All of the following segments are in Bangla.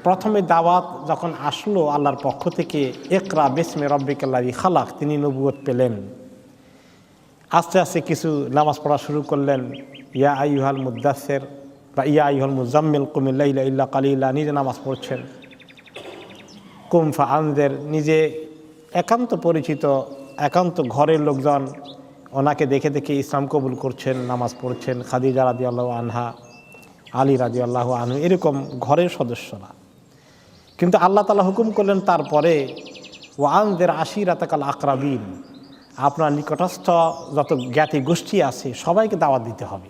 প্রথমে দাওয়াত যখন আসলো আল্লাহর পক্ষ থেকে, ইকরা বিসমি রাব্বিকাল্লাযী খালাক, তিনি নবুয়ত পেলেন। আস্তে আস্তে কিছু নামাজ পড়া শুরু করলেন, ইয়া আইয়ুহাল মুদ্দাসসির বা ইয়া আইয়ুহাল মুজাম্মিল কুমিল লাইলা ইল্লা কালিলা, নিজে নামাজ পড়ছেন। কুম ফাআনজির, নিজে একান্ত পরিচিত একান্ত ঘরের লোকজন ওনাকে দেখে দেখে ইসলাম কবুল করছেন, নামাজ পড়ছেন। খাদিজা রাদিয়াল্লাহু আনহা, আলী রাদিয়াল্লাহু আনহু, এরকম ঘরের সদস্যরা। কিন্তু আল্লাহ তাআলা হুকুম করলেন তারপরে, ওয়ানজির আশিরাতাকাল আকরাবিন, আপনার নিকটস্থ যত জ্ঞাতি গোষ্ঠী আছে সবাইকে দাওয়াত দিতে হবে।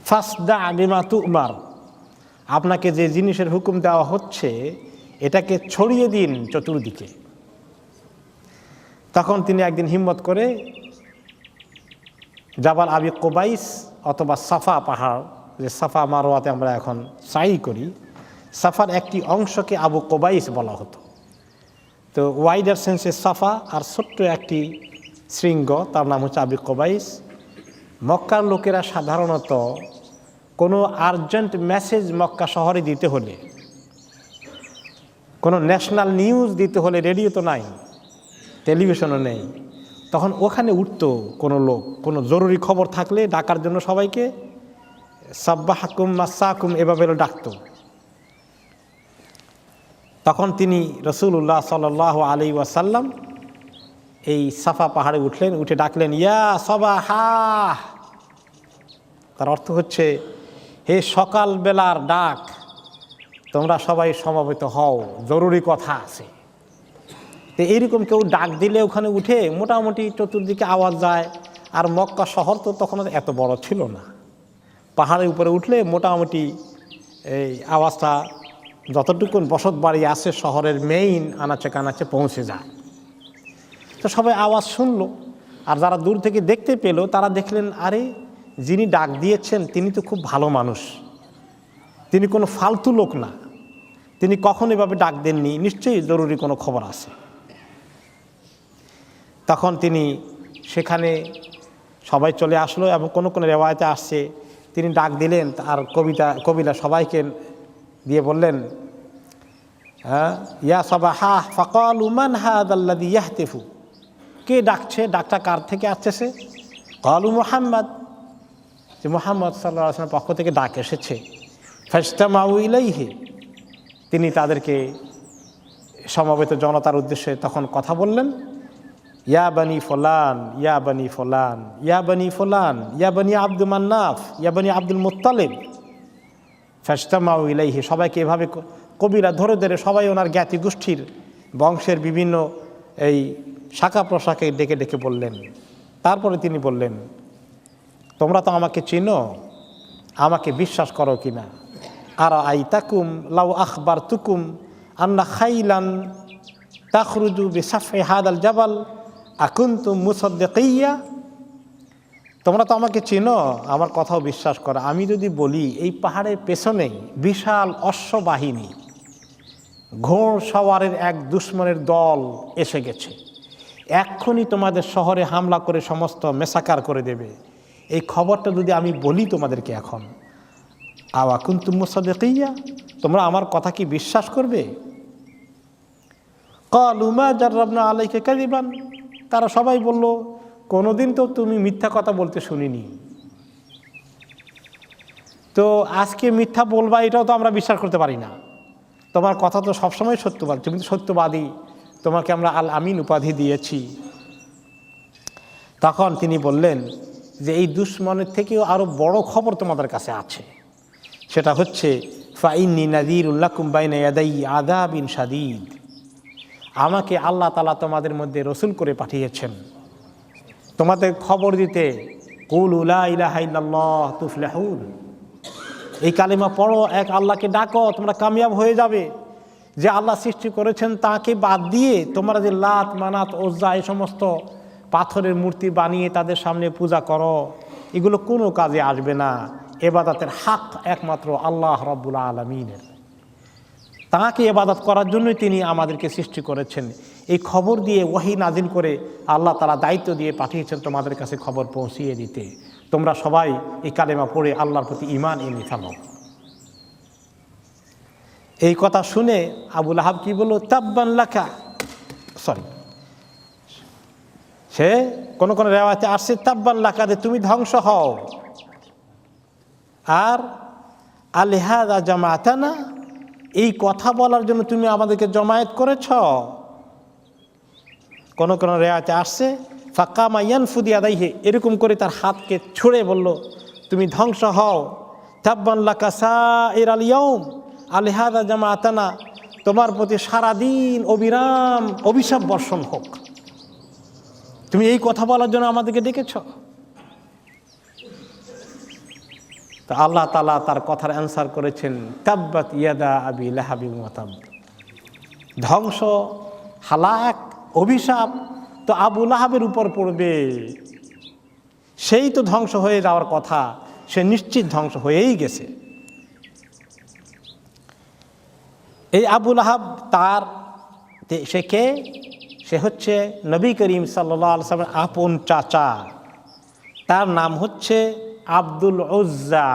ফাসদা বিমা তুমার, আপনাকে যে জিনিসের হুকুম দেওয়া হচ্ছে এটাকে ছড়িয়ে দিন চতুর্দিকে। তখন তিনি একদিন হিম্মত করে জাবাল আবি কুবাইস অথবা সাফা পাহাড়, যে সাফা মারওয়াতে আমরা এখন সাই করি, সাফার একটি অংশকে আবু কুবাইস বলা হতো। তো ওয়াইডার সেন্সে সাফা, আর ছোট্ট একটি শৃঙ্গ তার নাম হচ্ছে আবি কুবাইস। মক্কার লোকেরা সাধারণত কোনো আর্জেন্ট মেসেজ মক্কা শহরে দিতে হলে, কোনো ন্যাশনাল নিউজ দিতে হলে, রেডিও তো নাই, টেলিভিশনও নেই, তখন ওখানে উঠতো কোনো লোক, কোনো জরুরি খবর থাকলে ডাকার জন্য সবাইকে সাব্বাহাকুম মাসাকুম এভাবে ডাকতো। তখন তিনি রাসূলুল্লাহ সাল্লাল্লাহু আলাইহি ওয়াসাল্লাম এই সাফা পাহাড়ে উঠলেন, উঠে ডাকলেন, ইয়া সাবাহা, তার অর্থ হচ্ছে হে সকালবেলার ডাক, তোমরা সবাই সমবেত হও, জরুরি কথা আছে। তো এইরকম কেউ ডাক দিলে ওখানে উঠে মোটামুটি চতুর্দিকে আওয়াজ যায়। আর মক্কা শহর তো তখন এত বড় ছিল না, পাহাড়ের উপরে উঠলে মোটামুটি এই আওয়াজটা যতটুকুন বসত বাড়ি আছে শহরের মেইন আনাচে কানাচে পৌঁছে যায়। তো সবাই আওয়াজ শুনলো, আর যারা দূর থেকে দেখতে পেল তারা দেখলেন, আরে যিনি ডাক দিয়েছেন তিনি তো খুব ভালো মানুষ, তিনি কোনো ফালতু লোক না, তিনি কখন এভাবে ডাক দেননি, নিশ্চয়ই জরুরি কোনো খবর আছে। তখন তিনি সেখানে সবাই চলে আসলো, এবং কোনো কোনো রেওয়ায়েতে আসছে তিনি ডাক দিলেন, আর কবিলা সবাইকে দিয়ে বললেন, ইয়া সাবাহা ফাকালু মান হাযাল্লাযী ইয়াহতিফু, কে ডাকছে, ডাকটা কার থেকে আসছে? ক্বালু মুহাম্মদ, যে মুহাম্মদ সাল্লাল্লাহু আলাইহি ওয়াসাল্লামের পক্ষ থেকে ডাক এসেছে। ফাজতামাউ ইলাইহি, তিনি তাদেরকে সমবেত জনতার উদ্দেশ্যে তখন কথা বললেন, ইয়া বানি ফুলান, ইয়া বানি ফুলান, ইয়া বানি ফুলান, ইয়া বানি আব্দুল মান্নাফ, ইয়া বানি আব্দুল মুত্তালিব। ফাজতামাউ ইলাইহি, সবাইকে এভাবে কবিরা ধরে ধরে সবাই ওনার জ্ঞাতি গোষ্ঠীর বংশের বিভিন্ন এই শাখা প্রশাখাকে ডেকে ডেকে বললেন। তারপরে তিনি বললেন, তোমরা তো আমাকে চিনো, আমাকে বিশ্বাস করো কিনা? আর আইতাকুম লাউ আখবারতুকুম আন্না খাইলান তাখরুজু বিসাফি হাদাল জাবাল আকুনতুম মুসাদ্দিকিয়া, তোমরা তো আমাকে চিনো, আমার কথাও বিশ্বাস করো, আমি যদি বলি এই পাহাড়ের পেছনেই বিশাল অশ্ববাহিনী, ঘোড় সওয়ারের এক দুশমনের দল এসে গেছে, এক্ষুনি তোমাদের শহরে হামলা করে সমস্ত মেসাকার করে দেবে, এই খবরটা যদি আমি বলি তোমাদেরকে এখন, আওয়া কুনতুম মুসাদ্দিকিয়া, তোমরা আমার কথা কি বিশ্বাস করবে? ক্বালু মা জাররাবনা আলাইকা কাযিবান, তারা সবাই বলল, কোনোদিন তো তুমি মিথ্যা কথা বলতে শুনিনি, তো আজকে মিথ্যা বলবা এটাও তো আমরা বিশ্বাস করতে পারি না, তোমার কথা তো সবসময় সত্যবাদী, তুমি তো সত্যবাদী, তোমাকে আমরা আল আমিন উপাধি দিয়েছি। তখন তিনি বললেন যে এই দুশমনের থেকেও আরও বড় খবর তোমাদের কাছে আছে, সেটা হচ্ছে ফাইন্নী নাযীরুল লাকুম বাইনা ইয়াদাই আযাবিন শাদীদ, আমাকে আল্লাহ তাআলা তোমাদের মধ্যে রসুল করে পাঠিয়েছেন তোমাদের খবর দিতে, কুলু লা ইলাহা ইল্লাল্লাহ তুফলিহুন, এই কালিমা পড়ো, এক আল্লাহকে ডাকো, তোমরা কামিয়াব হয়ে যাবে। যে আল্লাহ সৃষ্টি করেছেন তাকে বাদ দিয়ে তোমরা যে লাত মানাত ওজ্জা এই সমস্ত পাথরের মূর্তি বানিয়ে তাদের সামনে পূজা করো, এগুলো কোনো কাজে আসবে না, ইবাদতের হক একমাত্র আল্লাহ রাব্বুল আলামিনের, তাঁকে ইবাদত করার জন্যই তিনি আমাদেরকে সৃষ্টি করেছেন। এই খবর দিয়ে ওহী নাজিল করে আল্লাহ তাআলা দায়িত্ব দিয়ে পাঠিয়েছেন তোমাদের কাছে খবর পৌঁছিয়ে দিতে, তোমরা সবাই এই কালেমা পড়ে আল্লাহর প্রতি ঈমান এনে ফেলো। এই কথা শুনে আবু লাহাব কি বলল? তাব্বান লাকা, সরি, সে কোন কোন রেওয়ায়েতে আসছে তাব্বান লাকা, যে তুমি ধ্বংস হও। আর আলিহাযা জামাতানা, এই কথা বলার জন্য তুমি আমাদেরকে জমায়েত করেছ। কোন কোন রেওয়ায়েতে আসছে ফাকামা ইয়ানফুদি আদাইহি, এরকম করে তার হাতকে ছুঁড়ে বলল তুমি ধ্বংস হও। তাব্বান লাকা সাইরাল ইয়াউম আলিহাযা জামাতানা, তোমার প্রতি সারাদিন অবিরাম অভিশাপ বর্ষণ হোক, তুমি এই কথা বলার জন্য আমাদেরকে ডেকেছ। তো আল্লাহ তাআলা তার কথার অ্যান্সার করেছেন তাব্বাত ইয়াদা আবি লাহাবিন ওয়া তাব, ধ্বংস, হালাক, অভিশাপ তো আবু লাহাবের উপর পড়বে। সেই তো ধ্বংস হয়ে যাওয়ার কথা, সে নিশ্চিত ধ্বংস হয়েই গেছে। এই আবু লাহাব তার সে কে? সে হচ্ছে নবী করিম সাল্লাল্লাহু আলাইহি ওয়াসাল্লামের আপন চাচা, তার নাম হচ্ছে আব্দুল উজ্জা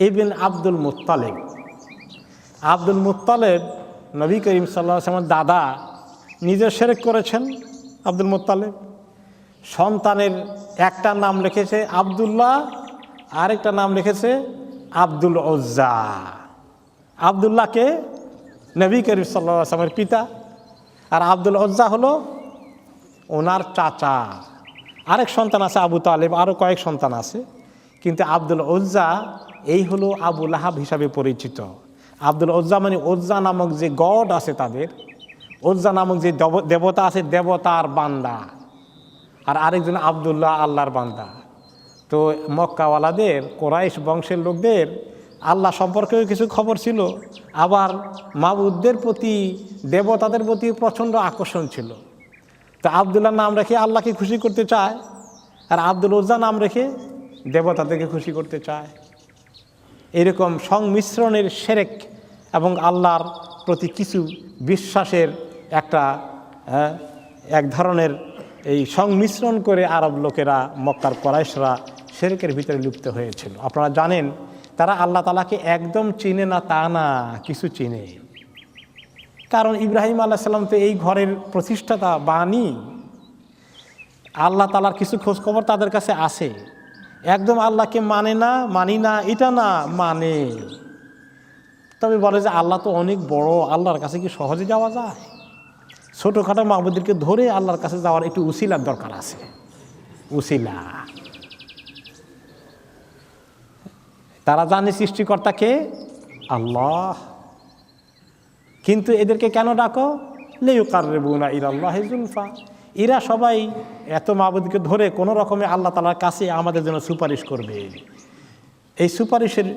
ibn Abdul Muttalib. Abdul Muttalib Nabi Karim সাল্লাল্লাহু আলাইহি ওয়াসাল্লামের দাদা, নিজে শিরক করেছেন আব্দুল মুত্তালিব। সন্তানের একটা নাম লিখেছে আব্দুল্লাহ, আরেকটা নাম লিখেছে আব্দুল উজ্জা। আব্দুল্লাহকে নবী করিম সাল্লাল্লাহু আলাইহি ওয়াসাল্লামের পিতা, আর আব্দুল উজ্জা হলো ওনার চাচা। আরেক সন্তান আছে আবু তালেব, আরও কয়েক সন্তান আছে, কিন্তু আব্দুল উজ্জা এই হলো আবু লাহাব হিসাবে পরিচিত। আব্দুল উজ্জা মানে উজ্জা নামক যে গড আছে তাদের, উজ্জা নামক যে দেবতা আছে, দেবতার বান্দা। আর আরেকজন আব্দুল্লাহ, আল্লাহর বান্দা। তো মক্কাওয়ালাদের, কোরাইশ বংশের লোকদের আল্লাহ সম্পর্কেও কিছু খবর ছিল, আবার মাবুদদের প্রতি, দেবতাদের প্রতি প্রচণ্ড আকর্ষণ ছিল। তো আব্দুল্লাহ নাম রেখে আল্লাহকে খুশি করতে চায়, আর আব্দুল উজ্জা নাম রেখে দেবতাদেরকে খুশি করতে চায়। এরকম সংমিশ্রণের শিরক এবং আল্লাহর প্রতি কিছু বিশ্বাসের এক ধরনের এই সংমিশ্রণ করে আরব লোকেরা, মক্কার কোরাইশরা শিরকের ভিতরে লিপ্ত হয়েছিল। আপনারা জানেন তারা আল্লাহ তাআলাকে একদম চিনে না তা না, কিছু চিনে। কারণ ইব্রাহিম আলাইহিস সালাম তো এই ঘরের প্রতিষ্ঠাতা, বাণী। আল্লাহ তাআলার কিছু খোঁজখবর তাদের কাছে আসে। একদম আল্লাহকে মানে না, মানি না এটা না, মানে। তবে বলে যে আল্লাহ তো অনেক বড়, আল্লাহর কাছে কি সহজে যাওয়া যায়? ছোটোখাটো মাহবুদদেরকে ধরে আল্লাহর কাছে যাওয়ার একটু উসিলার দরকার আছে, উসিলা। তারা জানে সৃষ্টিকর্তাকে আল্লাহ, কিন্তু এদেরকে কেন ডাকো? লিয়ুকাররিবুনা ইলাল্লাহি যুলফা, এরা সবাই এত মাবুদকে ধরে কোনো রকমে আল্লাহ তাআলার কাছে আমাদের জন্য সুপারিশ করবে। এই সুপারিশের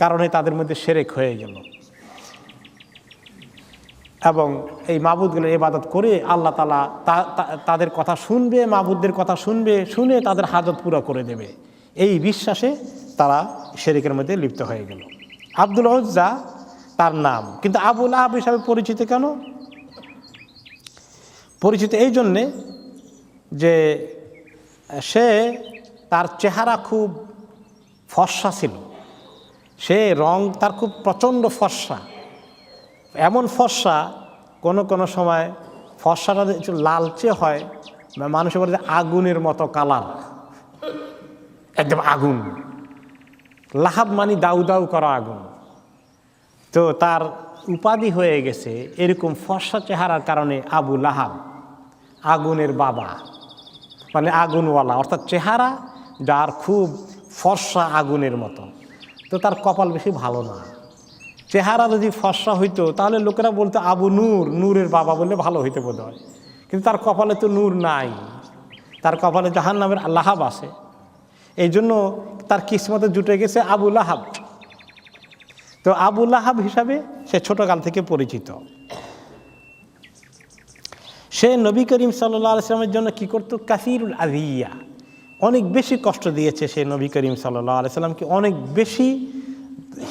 কারণে তাদের মধ্যে শিরক হয়ে গেল, এবং এই মাবুদগুলোর ইবাদত করে আল্লাহ তাআলা তাদের কথা শুনবে, মাবুদদের কথা শুনবে, শুনে তাদের হাজত পুরো করে দেবে। এই বিশ্বাসে তারা শিরকের মধ্যে লিপ্ত হয়ে গেল। আব্দুল উজ্জা তার নাম, কিন্তু আবু লাহাব হিসাবে পরিচিত কেন? পরিচিত এই জন্যে যে সে, তার চেহারা খুব ফর্সা ছিল, সে রং তার খুব প্রচণ্ড ফর্সা, এমন ফর্সা কোনো কোনো সময় ফর্সাটা একটু লালচে হয়, মানুষের বলে যে আগুনের মতো কালার, একদম আগুন। লাহাব মানে দাউ দাউ করা আগুন। তো তার উপাধি হয়ে গেছে এরকম ফর্সা চেহারার কারণে আবু লাহাব, আগুনের বাবা, মানে আগুনওয়ালা, অর্থাৎ চেহারা যার খুব ফর্সা আগুনের মতো। তো তার কপাল বেশি ভালো না। চেহারা যদি ফর্সা হইতো তাহলে লোকেরা বলতো আবু নূর, নূরের বাবা বললে ভালো হইতে বোধ হয়, কিন্তু তার কপালে তো নূর নাই, তার কপালে জাহান্নামের লাহাব আছে। এই জন্য তার কিসমতে জুটে গেছে আবু লাহাব। তো আবু লাহাব হিসাবে সে ছোটকাল থেকে পরিচিত। সে নবী করিম সাল্লাল্লাহু আলাইহি ওয়াসাল্লামের জন্য কি করতো? কাসিরুল আযিয়া, অনেক বেশি কষ্ট দিয়েছে সে নবী করিম সাল্লাল্লাহু আলাইহি ওয়াসাল্লামকে, অনেক বেশি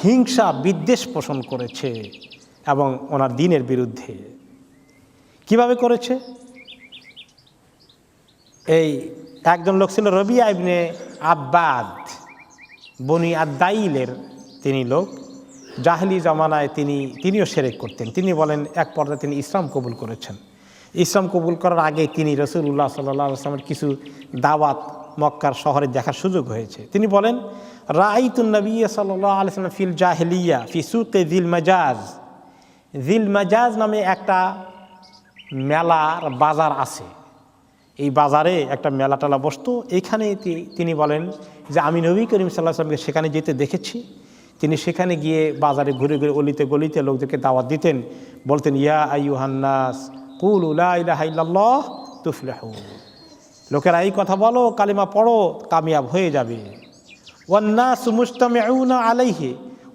হিংসা বিদ্বেষ পোষণ করেছে এবং ওনার দ্বীনের বিরুদ্ধে। কিভাবে করেছে? এই একজন লোক ছিল রবিয়া ইবনে আব্বাদ, বনি আদ-দাইলের তিনি লোক। জাহেলি জামানায় তিনিও শিরক করতেন। তিনি বলেন এক পর্যায়ে তিনি ইসলাম কবুল করেছেন। ইসলাম কবুল করার আগে তিনি রাসূলুল্লাহ সাল্লাল্লাহু আলাইহি ওয়াসাল্লামের কিছু দাওয়াত মক্কার শহরে দেখার সুযোগ হয়েছে। তিনি বলেন, রাআইতুন নবিয়্য সাল্লাল্লাহু আলাইহি ওয়াসাল্লাম ফিল জাহিলিয়া ফি সুকে যিল মাজাজ। যিল মাজাজ নামে একটা মেলার বাজার আছে। এই বাজারে একটা মেলা টেলা বসতো। এইখানে তিনি বলেন যে আমি নবী করিম সাল্লাল্লাহু আলাইহি ওয়াসাল্লামকে সেখানে যেতে দেখেছি। তিনি সেখানে গিয়ে বাজারে ঘুরে ঘুরে অলিতে গলিতে লোকদেরকে দাওয়াত দিতেন, বলতেন, ইয়া আইয়ুহান নাস কুলু লা ইলাহা ইল্লাল্লাহ তুফলিহু। লোকেরা এই কথা বলো, কালিমা পড়ো, কামিয়াব হয়ে যাবে। ওয়ান নাসু মুজতামিউনা আলাইহি।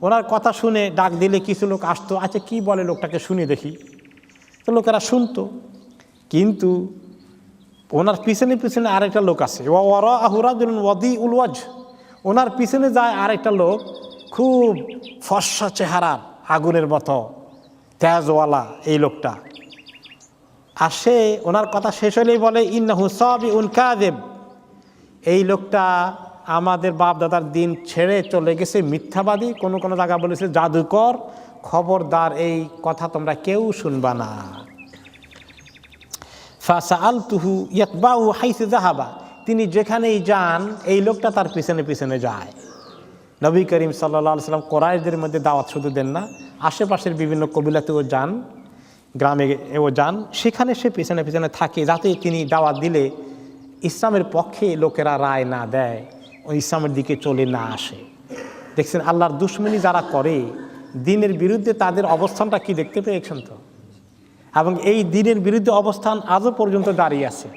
ওনার কথা শুনে ডাক দিলে কিছু লোক আসতো, আচ্ছা কি বলে লোকটাকে শুনে দেখি। তো লোকেরা শুনতো, কিন্তু ওনার পিছনে পিছনে আরেকটা লোক আছে, ওয়ারাআহু রাজুলুন ওয়াদিউল ওয়াজহ। ওনার পিছনে যায় আরেকটা লোক, খুব ফর্সা চেহারার, আগুনের মতো তেজওয়ালা এই লোকটা। আর সে ওনার কথা শেষ হলেই বলে, ইন্নাহু সাবিউন কাযিব। এই লোকটা আমাদের বাপ দাদার দিন ছেড়ে চলে গেছে, মিথ্যাবাদী। কোনো কোনো জায়গা বলেছে জাদুকর। খবরদার, এই কথা তোমরা কেউ শুনবা না। ফাসাআলতুহু ইয়াতবাউ হাইসু যাহাবা। তিনি যেখানেই যান এই লোকটা তার পিছনে পিছনে যায়। নবী করিম সাল্লাল্লাহু আলাইহি ওয়াসাল্লাম কোরাইশদের মধ্যে দাওয়াত শুধু দেন না, আশেপাশের বিভিন্ন কবিলাতেও যান, গ্রামে এও যান, সেখানে সে পিছনে পিছনে থাকে, যাতে তিনি দাওয়াত দিলে ইসলামের পক্ষে লোকেরা রায় না দেয়, ওই ইসলামের দিকে চলে না আসে। দেখছেন আল্লাহর দুশমনি যারা করে, দ্বীনের বিরুদ্ধে তাদের অবস্থানটা কি দেখতে পেয়েছেন তো? এবং এই দ্বীনের বিরুদ্ধে অবস্থান আজও পর্যন্ত দাঁড়িয়ে আছে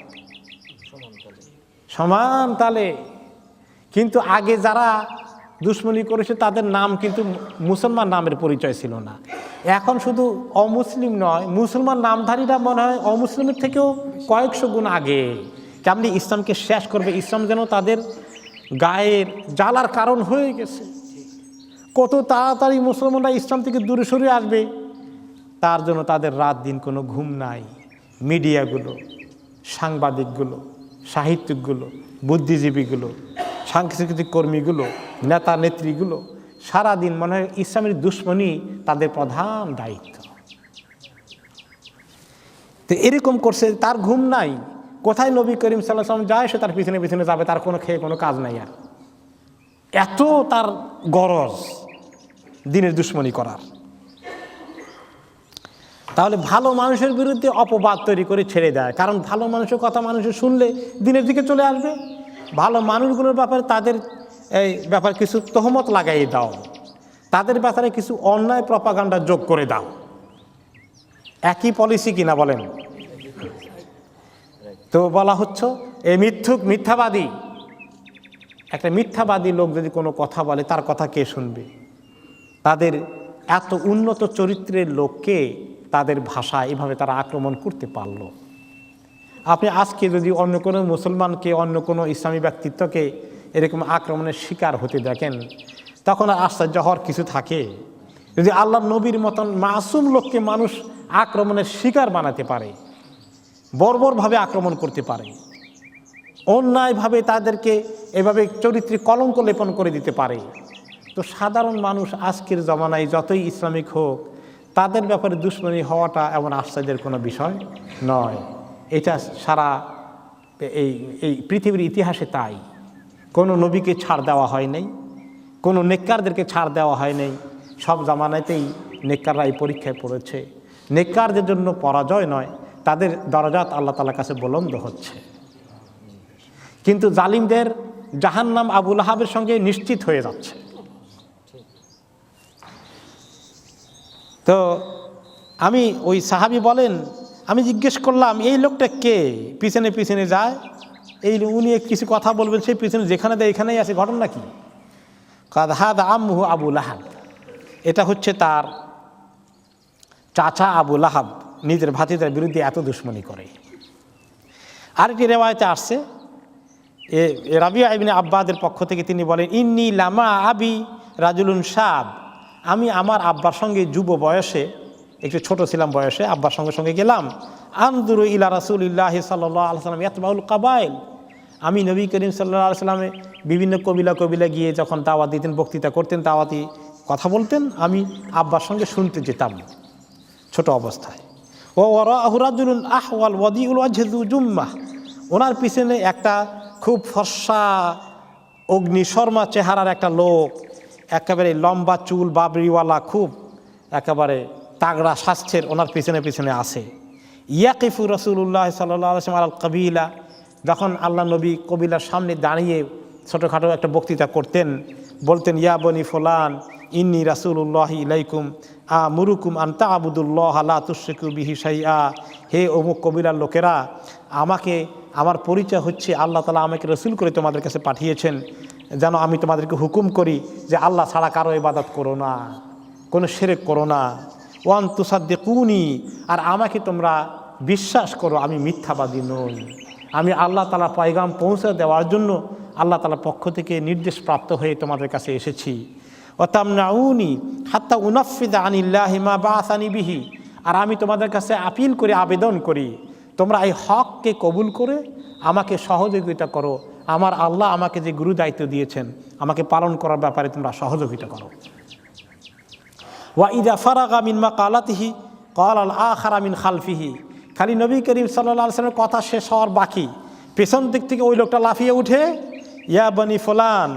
সমান তালে। কিন্তু আগে যারা দুশমনি করেছে তাদের নাম কিন্তু মুসলমান নামের পরিচয় ছিল না। এখন শুধু অমুসলিম নয়, মুসলমান নামধারীরা মনে হয় অমুসলিমের থেকেও কয়েকশো গুণ আগে। কেমনি ইসলামকে শেষ করবে, ইসলাম যেন তাদের গায়ের জ্বালার কারণ হয়ে গেছে। কত তাড়াতাড়ি মুসলমানরা ইসলাম থেকে দূরে সরে আসবে, তার জন্য তাদের রাত দিন কোনো ঘুম নাই। মিডিয়াগুলো, সাংবাদিকগুলো, সাহিত্যিকগুলো, বুদ্ধিজীবীগুলো, সাংস্কৃতিক কর্মীগুলো, নেতা নেত্রীগুলো সারাদিন মনে হয় ইসলামের দুশমনি তাদের প্রধান দায়িত্ব। তো এরকম করছে, তার ঘুম নাই। কোথায় নবী করিম সাল্লাল্লাহু আলাইহি ওয়াসাল্লাম যায়, সে তার পিছনে পিছনে যাবে, তার কোনো খেয়ে কোনো কাজ নাই। আর এত তার গরজ দ্বীনের দুশমনি করার। তাহলে ভালো মানুষের বিরুদ্ধে অপবাদ তৈরি করে ছেড়ে দেয়, কারণ ভালো মানুষের কথা মানুষের শুনলে দ্বীনের দিকে চলে আসবে। ভালো মানুষগুলোর ব্যাপারে তাদের এই ব্যাপারে কিছু তহমত লাগাই দাও, তাদের ব্যাপারে কিছু অন্যায় প্রপাগান্ডা যোগ করে দাও। একই পলিসি কিনা বলেন? তো বলা হচ্ছে এই মিথ্যাবাদী, একটা মিথ্যাবাদী লোক যদি কোনো কথা বলে, তার কথা কে শুনবে? তাদের এত উন্নত চরিত্রের লোককে তাদের ভাষা এভাবে তারা আক্রমণ করতে পারল। আপনি আজকে যদি অন্য কোনো মুসলমানকে, অন্য কোনো ইসলামী ব্যক্তিত্বকে এরকম আক্রমণের শিকার হতে দেখেন, তখন আর আশ্চর্য হওয়ার কিছু থাকে? যদি আল্লাহ নবীর মতন মাসুম লোককে মানুষ আক্রমণের শিকার বানাতে পারে, বর্বরভাবে আক্রমণ করতে পারে, অন্যায়ভাবে তাদেরকে এভাবে চরিত্রে কলঙ্ক লেপন করে দিতে পারে, তো সাধারণ মানুষ আজকের জমানায় যতই ইসলামিক হোক, তাদের ব্যাপারে দুশমনী হওয়াটা এমন আশ্চর্যের কোনো বিষয় নয়। এটা সারা এই পৃথিবীর ইতিহাসে তাই। কোনো নবীকে ছাড় দেওয়া হয় নাই, কোনো নেককারদেরকে ছাড় দেওয়া হয় নাই। সব জামানাতেই নেককাররা এই পরীক্ষায় পড়েছে। নেককারদের জন্য পরাজয় নয়, তাদের দরজাত আল্লাহ তাআলার কাছে বুলন্দ হচ্ছে। কিন্তু জালিমদের জাহান্নাম আবু লাহাবের সঙ্গে নিশ্চিত হয়ে যাচ্ছে। তো আমি ওই সাহাবী বলেন, আমি জিজ্ঞেস করলাম এই লোকটা কে পিছনে পিছনে যায়, উনি কিছু কথা বলবেন, সেই পিছনে যেখানে দেয় এখানেই আছে, ঘটনা কি? কাদ হাদা আম্মুহু আবু লাহাব। এটা হচ্ছে তার চাচা আবু লাহাব, নিজের ভাতিজার বিরুদ্ধে এত দুশমনি করে। আরেকটি রেওয়ায়েতে আসছে, রাবিয়া ইবনে আব্বাদের পক্ষ থেকে তিনি বলেন, ইন্নী লামা আবি রাজুলুন শাব। আমি আমার আব্বার সঙ্গে যুব বয়সে, একটু ছোট ছিলাম বয়সে, আব্বার সঙ্গে সঙ্গে গেলাম। আনদুরু ইলা রাসূলিল্লাহি সাল্লাল্লাহু আলাইহি ওয়াসাল্লাম ইয়াতবাউল কাবাইল। আমি নবী করিম সাল্লাল্লাহু আলাইহি ওয়াসাল্লামে বিভিন্ন কবিলা গিয়ে যখন দাওয়াত দিতেন, বক্তৃতা করতেন, দাওয়াতি কথা বলতেন, আমি আব্বার সঙ্গে শুনতে যেতাম ছোট অবস্থায়। ও ওয়ারাহু রাজুলুন আহওয়াল ওয়াদিউল ওয়াজহু জুম্মাহ, ওনার পিছনে একটা খুব ফর্সা অগ্নিশর্মা চেহারার একটা লোক, একেবারে লম্বা চুল বাবরিওয়ালা, খুব একেবারে তাগড়া স্বাস্থ্যের, ওনার পিছনে পিছনে আসে। ইয়াকিফু রাসূলুল্লাহ সাল্লাল্লাহু আলাইহি ওয়াসাল্লাম আল কবিলা, যখন আল্লাহ নবী কবিলার সামনে দাঁড়িয়ে ছোটোখাটো একটা বক্তৃতা করতেন, বলতেন ইয়া বনি ফুলান ইন্নী রাসূলুল্লাহ ইলাইকুম আমুরুকুম আন তা'বুদুল্লাহ লা তুশরিকু বিহি শাইআ, হে অমুক কবিলার লোকেরা, আমার পরিচয় হচ্ছে আল্লাহ তাআলা আমাকে রসুল করে তোমাদের কাছে পাঠিয়েছেন, যেন আমি তোমাদেরকে হুকুম করি যে আল্লাহ ছাড়া কারো ইবাদত করো না, কোনো শিরক করো না। ওয়ান তুসাদ্দিকুনি, আর আমাকে তোমরা বিশ্বাস করো, আমি মিথ্যাবাদী নই, আমি আল্লাহ তাআলা পয়গাম পৌঁছে দেওয়ার জন্য আল্লাহ তাআলার পক্ষ থেকে নির্দেশ প্রাপ্ত হয়ে তোমাদের কাছে এসেছি। ওয়া তামনাউনি হাত্তা উনাফিদা আনিল্লাহি মা বাআসানি বিহি, আর আমি তোমাদের কাছে আপিল করি, আবেদন করি, তোমরা এই হককে কবুল করে আমাকে সহযোগিতা করো, আমার আল্লাহ আমাকে যে গুরু দায়িত্ব দিয়েছেন আমাকে পালন করার ব্যাপারে তোমরা সহযোগিতা করো। ওয়া ইদা ফারাগা মিন মাকালাতিহি ক্বালা আল আখারা মিন খালফিহি, খালি নবী করিম সাল্লাল্লাহু আলাইহি ওয়াসাল্লামের কথা শেষ হওয়ার বাকি, পেছন দিক থেকে ওই লোকটা লাফিয়ে উঠে ইয়া বনি ফুলান,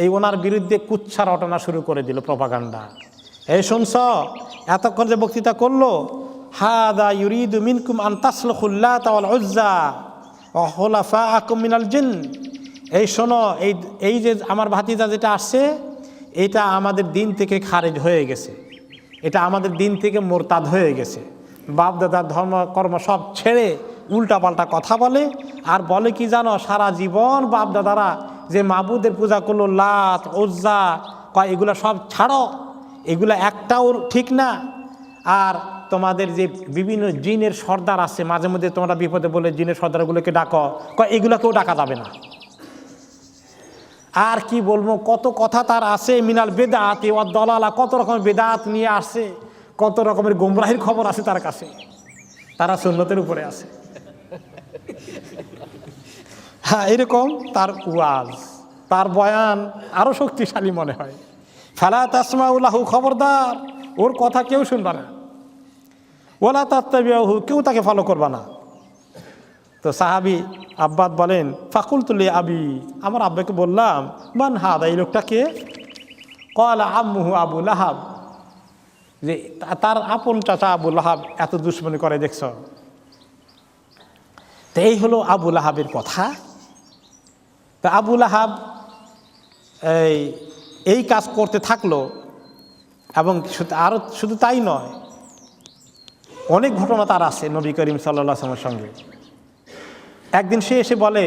এই ওনার বিরুদ্ধে কুচ্ছা রটনা শুরু করে দিল, প্রপাগান্ডা। এই শুনছ, এতক্ষণ যে বক্তৃতা করলো, হাদা ইউরিদু মিনকুম আন তাসলুখুল লাতা ওয়াল উজ্জা ওয়া খুলাফাআকুম মিনাল জিন, এই শোনো, এই যে আমার ভাতিজা যেটা আসছে, এটা আমাদের দিন থেকে খারিজ হয়ে গেছে, এটা আমাদের দিন থেকে মোরতাদ হয়ে গেছে, বাপ দাদার ধর্ম কর্ম সব ছেড়ে উল্টাপাল্টা কথা বলে, আর বলে কি জানো, সারা জীবন বাপ দাদারা যে মাবুদের পূজা করলো, লাত উজ্জা, কয় এগুলো সব ছাড়ো, এগুলো একটাও ঠিক না। আর তোমাদের যে বিভিন্ন জিনের সর্দার আছে, মাঝে মধ্যে তোমরা বিপদে বলে জিনের সর্দারগুলোকে ডাকো, কয় এগুলোকেও ডাকা যাবে না। আর কি বলবো, কত কথা তার আছে, মিনাল বেদাত ওয়া দলালা, কত রকমের বেদাত নিয়ে আসছে, কত রকমের গোমরাহির খবর আছে তার কাছে, তারা সুন্নতের উপরে আছে। হ্যাঁ, এরকম তার ওয়াজ, তার বয়ান আরো শক্তিশালী মনে হয়। ফালা তাসমাউ লাহু, খবরদার ওর কথা কেউ শুনবা না, ওয়ালা তাত্তাবিউহু, কেউ তাকে ফলো করবা না। তো সাহাবী আব্বাদ বলেন ফাকুলতু লি আবি, আমার আব্বাকে বললাম মান হাদা, এই লোকটাকে? ক্বালা আম্মুহু আবু লাহাব, যে তার আপন চাচা আবু লাহাব এত দুশ্মনী করে দেখছ। তো এই হলো আবু লাহাবের কথা। তা আবু লাহাব এই কাজ করতে থাকলো, এবং আরও শুধু তাই নয়, অনেক ঘটনা তার আছে নবী করিম সাল্লাল্লাহু আলাইহি ওয়াসাল্লামের সঙ্গে। একদিন সে এসে বলে,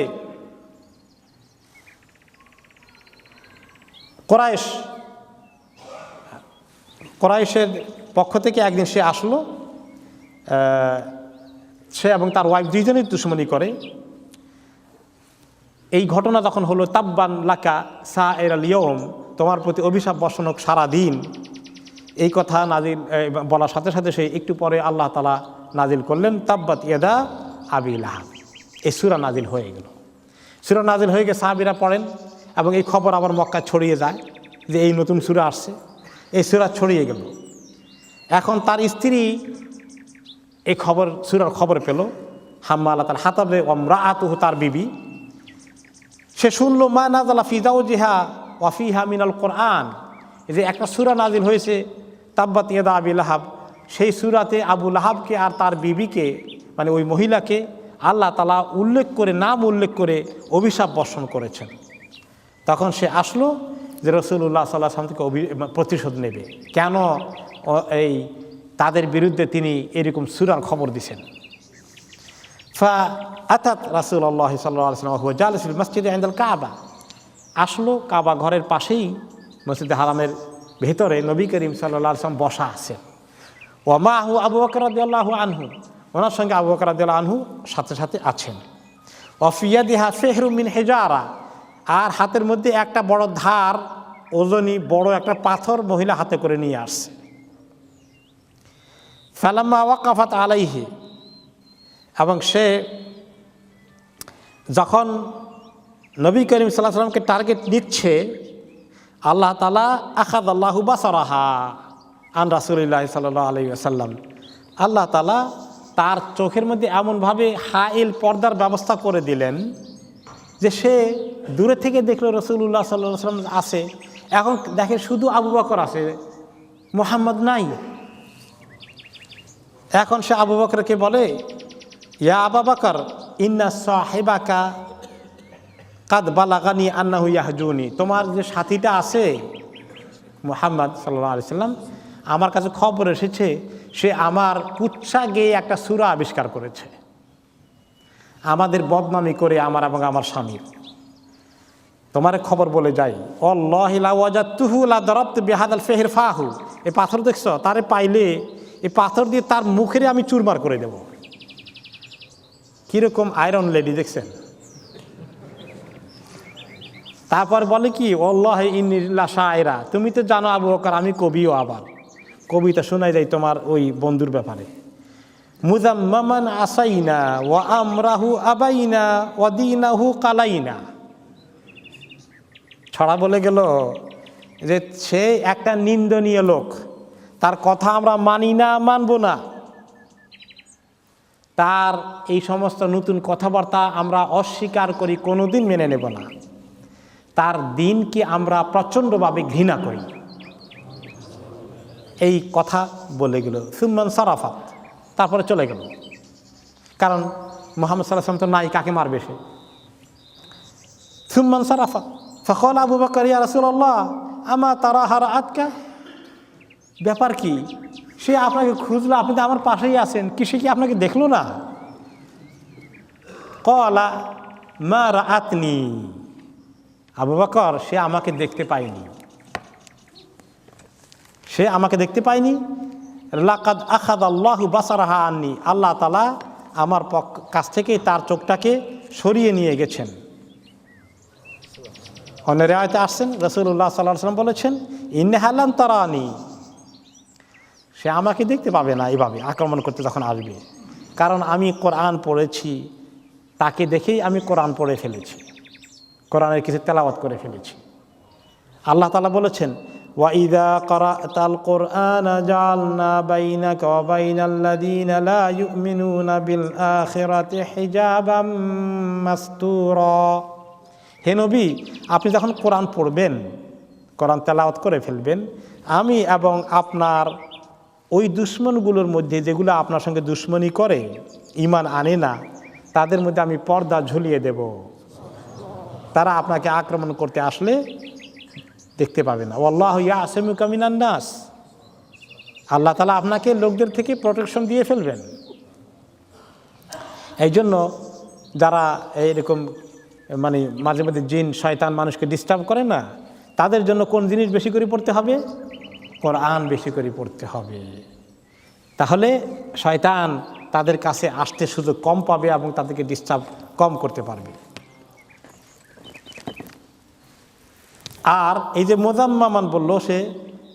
কোরাইশের পক্ষ থেকে একদিন সে আসলো, সে এবং তার ওয়াইফ দুইজনেই দুশমনি করে। এই ঘটনা যখন হলো, তাব্বান লাকা সাইরাল ইয়াউম, তোমার প্রতি অভিশাপ বর্ষণ হোক সারাদিন, এই কথা নাজিল বলার সাথে সাথে সে একটু পরে আল্লাহ তাআলা নাজিল করলেন তাব্বাত ইয়াদা আবি লাহাব, এই সূরা নাজিল হয়ে গেল। সূরা নাজিল হয়ে গিয়ে সাহাবীরা পড়েন, এবং এই খবর আবার মক্কায় ছড়িয়ে যায় যে এই নতুন সূরা আসছে, এই সূরা ছড়িয়ে গেল। এখন তার স্ত্রী এই সূরার খবর পেল, হাম্মালাতাল হাতাবে ওয়ামরাআতুহু, তার বিবি, সে শুনলো মা নাযালা ফি যাওজিহা ওয়া ফিহা মিনাল কোরআন, এই যে একটা সূরা নাজিল হয়েছে তাব্বাত ইয়াদা আবি লাহাব, সেই সূরাতে আবু লাহাবকে আর তার বিবিকে, মানে ওই মহিলাকে আল্লাহ তাআলা নাম উল্লেখ করে অভিশাপ বর্ষণ করেছেন। তখন সে আসলো যে রাসূলুল্লাহ সাল্লাল্লাহু আলাইহি ওয়াসাল্লাম থেকে প্রতিশোধ নেবে, কেন এই তাদের বিরুদ্ধে তিনি এরকম সূরার খবর দিছেন। ফা আতাত রাসূলুল্লাহ সাল্লাল্লাহু আলাইহি ওয়াসাল্লাম ওয়া জালিসুল মসজিদে ইনদাল কাবা, আসলো কাবা ঘরের পাশেই মসজিদে হারামের ভেতরে নবী করিম সাল্লাল্লাহু আলাইহি ওয়াসাল্লাম বসা আছেন। ওয়া মাহু আবু বকর রাদিয়াল্লাহু আনহু, ওনার সঙ্গে আবু বকর রাদিয়াল্লাহু আনহু সাথে সাথে আছেন। ওয়া ফি ইয়াদিহা ফিহরুম মিন হিজারা, আর হাতের মধ্যে একটা বড় ধার, ওজনী বড় একটা পাথর মহিলা হাতে করে নিয়ে আসছে। ফালাম্মা ওয়াকাফাত আলাইহি, এবং সে যখন নবী করিম সাল্লাল্লাহু আলাইহি ওয়াসাল্লামকে টার্গেট নিচ্ছে, আল্লাহ তাআলা আখাযাল্লাহু বাসারাহা আন রাসূলিল্লাহি সাল্লাল্লাহু আলাইহি ওয়াসাল্লাম, আল্লাহ তাআলা তার চোখের মধ্যে এমনভাবে হাইল পর্দার ব্যবস্থা করে দিলেন যে সে দূরে থেকে দেখলো রাসূলুল্লাহ সাল্লাল্লাহু আলাইহি ওয়াসাল্লাম আছে। এখন দেখে শুধু আবু বকর আছে, মুহাম্মদ নাই। এখন সে আবু বকরকে বলে, ইয়া আবু বকর ইন্না সাহিবাকা কাদ বালাগানি আন্নাহু ইয়াহজুনি, তোমার যে সাথীটা আছে মুহাম্মদ সাল্লাল্লাহু আলাইহি সাল্লাম, আমার কাছে খবর এসেছে সে আমার কুচ্ছা গেয়ে একটা সূরা আবিষ্কার করেছে, আমাদের বদনামি করে আমার এবং আমার স্বামীর। তোমার খবর বলে যাই, আল্লাহি লা ওয়াজাতুহু লা দারাবতু বিহাদাল ফিহর ফাহু, এই পাথর দেখছো, তারে পাইলে এই পাথর দিয়ে তার মুখেরে আমি চুরমার করে দেব। কিরকম আয়রন লেডি দেখছেন। তারপর বলে কি, আল্লাহি ইন্নী লা শায়রা, তুমি তো জানো আবু বকর আমি কবিও, আবার কবিতা শোনাই যায় তোমার ওই বন্ধুর ব্যাপারে। মুজাম্মামান আসাইনা ওয়া আমরাহু আবাইনা ওয়া দীনাহু কালাইনা। ছড়া বলে গেল যে সে একটা নিন্দনীয় লোক, তার কথা আমরা মানি না, মানব না, তার এই সমস্ত নতুন কথাবার্তা আমরা অস্বীকার করি, কোনোদিন মেনে নেব না, তার দিনকে আমরা প্রচণ্ডভাবে ঘৃণা করি। এই কথা বলে গেল। সুম্মান সারাফাত, তারপরে চলে গেল, কারণ মুহাম্মদ সাল্লাল্লাহু আলাইহি ওয়াসাল্লাম তো নাই, কাকে মারবে সে। সুম্মান সারাফাত ফাকাল আবু বকর ইয়া রাসূলুল্লাহ আমা তারাহা রাআতকা, ব্যাপার কি, সে আপনাকে খুঁজলো, আপনি তো আমার পাশেই আছেন, কি সে কি আপনাকে দেখলো না? ক্বালা মা রাআতনি, আবু বকর সে আমাকে দেখতে পায়নি, সে আমাকে দেখতে পায়নি। লাকাদ আখাযাল্লাহু বাসারাহা আন্নি, আল্লাহ তাআলা আমার কাছ থেকে তার চোখটাকে সরিয়ে নিয়ে গেছেন। অন্য রিওয়ায়াতে আসছেন রাসূলুল্লাহ সাল্লাল্লাহু আলাইহি ওয়াসাল্লাম বলেছেন, ইন্নাহা লান তারানি, সে আমাকে দেখতে পাবে না এভাবে আক্রমণ করতে যখন আসবে, কারণ আমি কোরআন পড়েছি, তাকে দেখেই আমি কোরআন পড়ে ফেলেছি, কোরআনের কিছু তেলাওয়াত করে ফেলেছি। আল্লাহ তাআলা বলেছেন, ওয়া ইযা ক্বারাতাল কুরআনা জাআলনা বাইনাকা ওয়া বাইনাল্লাযীনা লা ইউমিনুনা বিল আখিরাতি হিজাবাম মাসতুরা। হে নবী, আপনি যখন কোরআন পড়বেন, কোরআন তেলাওয়াত করে ফেলবেন, আমি এবং আপনার ওই দুশ্মনগুলোর মধ্যে যেগুলো আপনার সঙ্গে দুশ্মনী করে, ঈমান আনে না, তাদের মধ্যে আমি পর্দা ঝুলিয়ে দেব, তারা আপনাকে আক্রমণ করতে আসলে দেখতে পাবে না। ওয়াল্লাহু ইয়াসিমুকা মিনান নাস, আল্লাহ তাআলা আপনাকে লোকদের থেকে প্রোটেকশন দিয়ে ফেলবেন। এই জন্য যারা এইরকম মানে মাঝে মধ্যে জিন শয়তান মানুষকে ডিস্টার্ব করে না, তাদের জন্য কোন জিনিস বেশি করে পড়তে হবে? কোরআন বেশি করে পড়তে হবে, তাহলে শয়তান তাদের কাছে আসতে সুযোগ কম পাবে এবং তাদেরকে ডিস্টার্ব কম করতে পারবে। আর এই যে মুজাম্মামান বললো, সে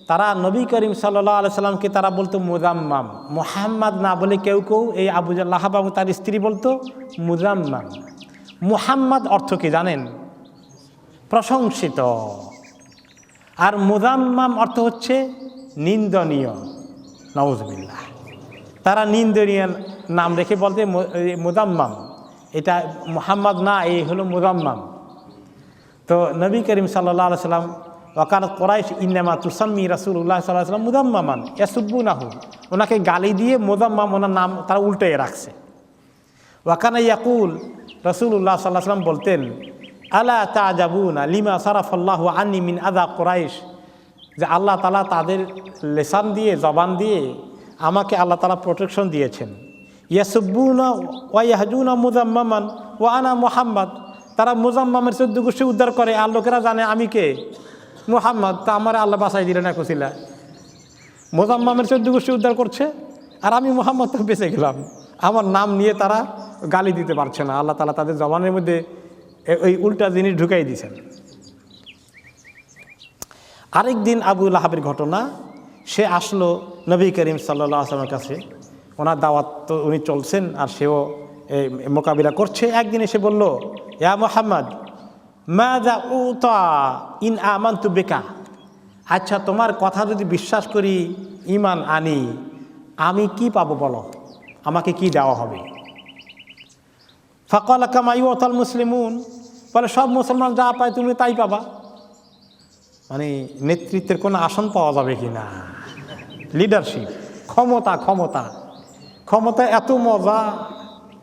তারা নবী করিম সাল্লাল্লাহু আলাইহি সাল্লামকে তারা বলতো মুজাম্মাম, মুহাম্মদ না বলে কেউ কেউ এই আবু লাহাব এবং তার স্ত্রী বলতো মুজাম্মাম। মুহাম্মদ অর্থ কি জানেন? প্রশংসিত। আর মুজাম্মাম অর্থ হচ্ছে নিন্দনীয়। নাউজুবিল্লাহ, তারা নিন্দনীয় নাম রেখে বলতে মুজাম্মাম, এটা মুহাম্মদ না, এই হলো মুজাম্মাম। তো নবী করিম সাল্লাল্লাহু আলাইহি সাল্লাম ওয়াকানাত কুরাইশ ইন্নামা তুসাম্মি রাসূলুল্লাহ সাল্লাল্লাহু আলাইহি সাল্লাম মুজাম্মামান ইয়াসুব্বুনাহু, ওনাকে গালি দিয়ে মুজাম্মাম ওনার নাম তারা উল্টে রাখছে। ওয়াকানা ইয়াকুল, রাসূলুল্লাহ সাল্লাল্লাহু আলাইহি সাল্লাম বলতেন, আলা তা'জাবুনা লিমা সারাফাল্লাহু আন্নি মিন আযা কুরাইশ, যে আল্লাহ তাআলা তাদের লেসান দিয়ে, জবান দিয়ে আমাকে আল্লাহ তাআলা প্রোটেকশন দিয়েছেন। ইয়াসুব্বুনা ওয়া ইয়াহজুনা মুজাম্মামান ওয়া আনা মুহাম্মদ, তারা মুজাম্মামের 14 গোষ্ঠী উদ্ধার করে, আর লোকেরা জানে আমি কে? মুহাম্মদ। তা আমার আল্লাহ বাঁচাই দিলেন এক ওসিলা। মুজাম্মামের 14 গোষ্ঠী উদ্ধার করছে, আর আমি মুহাম্মদ তো বেঁচে গেলাম। আমার নাম নিয়ে তারা গালি দিতে পারছে না, আল্লাহ তাআলা তাদের জবানের মধ্যে ওই উল্টা জিনিস ঢুকাই দিয়েছেন। আরেক দিন আবু লাহাবের ঘটনা, সে আসলো নবী করিম সাল্লাল্লাহু আলাইহি ওয়াসাল্লামের কাছে, ওনার দাওয়াত তো উনি চলছেন আর সেও মোকাবিলা করছে। একদিন এসে বলল, ইয়া মুহাম্মদ মাযা উতা ইন আমানতু বিকা, আচ্ছা তোমার কথা যদি বিশ্বাস করি, ঈমান আনি, আমি কি পাবো বলো, আমাকে কি দেওয়া হবে? ফাকালা কামা ইউতাল মুসলিমুন, বলে সব মুসলমান যা পায় তুমি তাই পাবা। মানে নেতৃত্বের কোনো আসন পাওয়া যাবে কি না? লিডারশিপ, ক্ষমতা ক্ষমতা ক্ষমতা এত মজা,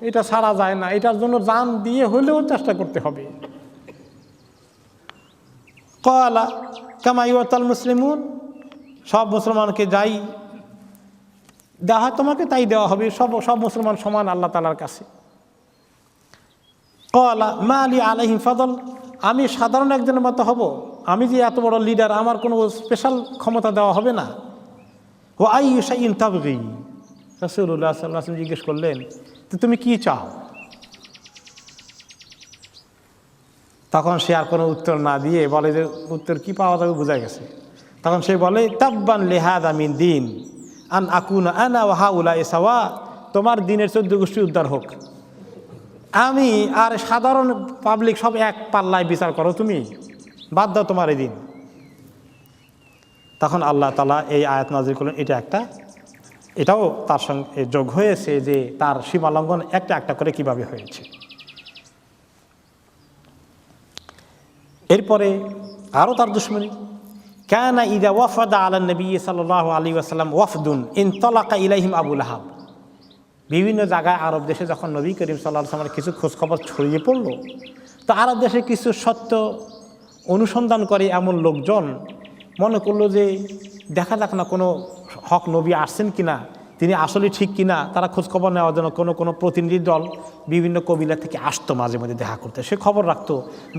এটা ছাড়া যায় না, এটার জন্য জান দিয়ে হলেও চেষ্টা করতে হবে। ক্বালা কামা ইউতাল মুসলিমুন, সব মুসলমানকে যাই দেওয়া হয় তোমাকে তাই দেওয়া হবে, সব মুসলমান সমান আল্লাহ তাআলার কাছে। ক্বালা মা লি আলাইহিম ফাদল, আমি সাধারণ একজনের মতো হব? আমি যে এত বড় লিডার, আমার কোনো স্পেশাল ক্ষমতা দেওয়া হবে না? ও আইয়ু শাইইন তাবগি, রাসূলুল্লাহ সাল্লাল্লাহু আলাইহি ওয়াসাল্লাম জিজ্ঞেস করলেন তো তুমি কি চাও? তখন সে আর কোনো উত্তর না দিয়ে বলে যে উত্তর কি পাওয়া যাবে বোঝা গেছে। তখন সে বলে তাব্বান লিহাদা মিন দিন আন আকুনা আনা ওয়া হাউলা সাওয়া, তোমার দিনের 14 গোষ্ঠী উদ্ধার হোক, আমি আর সাধারণ পাবলিক সব এক পাল্লায় বিচার করো, তুমি বাদ দাও তোমার এই দিন। তখন আল্লাহ তাআলা এই আয়াত নাযিল করলেন। এটাও তার সঙ্গে যোগ হয়েছে যে তার সীমালঙ্ঘন একটা একটা করে কিভাবে হয়েছে। এরপরে আরও তার দুশমনী, কানা ইযা ওয়াফাদা আলা নবী সাল্লাল্লাহু আলাইহি ওয়াসাল্লাম ওয়াফদুন ইনতালাকা ইলাইহিম আবু লাহাব, বিভিন্ন জায়গায় আরব দেশে যখন নবী করিম সাল্লাল্লাহু আলাইহি ওয়াসাল্লামের কিছু খোঁজখবর ছড়িয়ে পড়ল, তো আরব দেশে কিছু সত্য অনুসন্ধান করে এমন লোকজন মনে করলো যে দেখা যাক না কোনো হক নবী আসছেন কিনা, তিনি আসলে ঠিক কিনা। তারা খোঁজখবর নেওয়ার জন্য কোনো প্রতিনিধি দল বিভিন্ন কবিলা থেকে আসতো মাঝে মধ্যে দেখা করতে, সে খবর রাখতো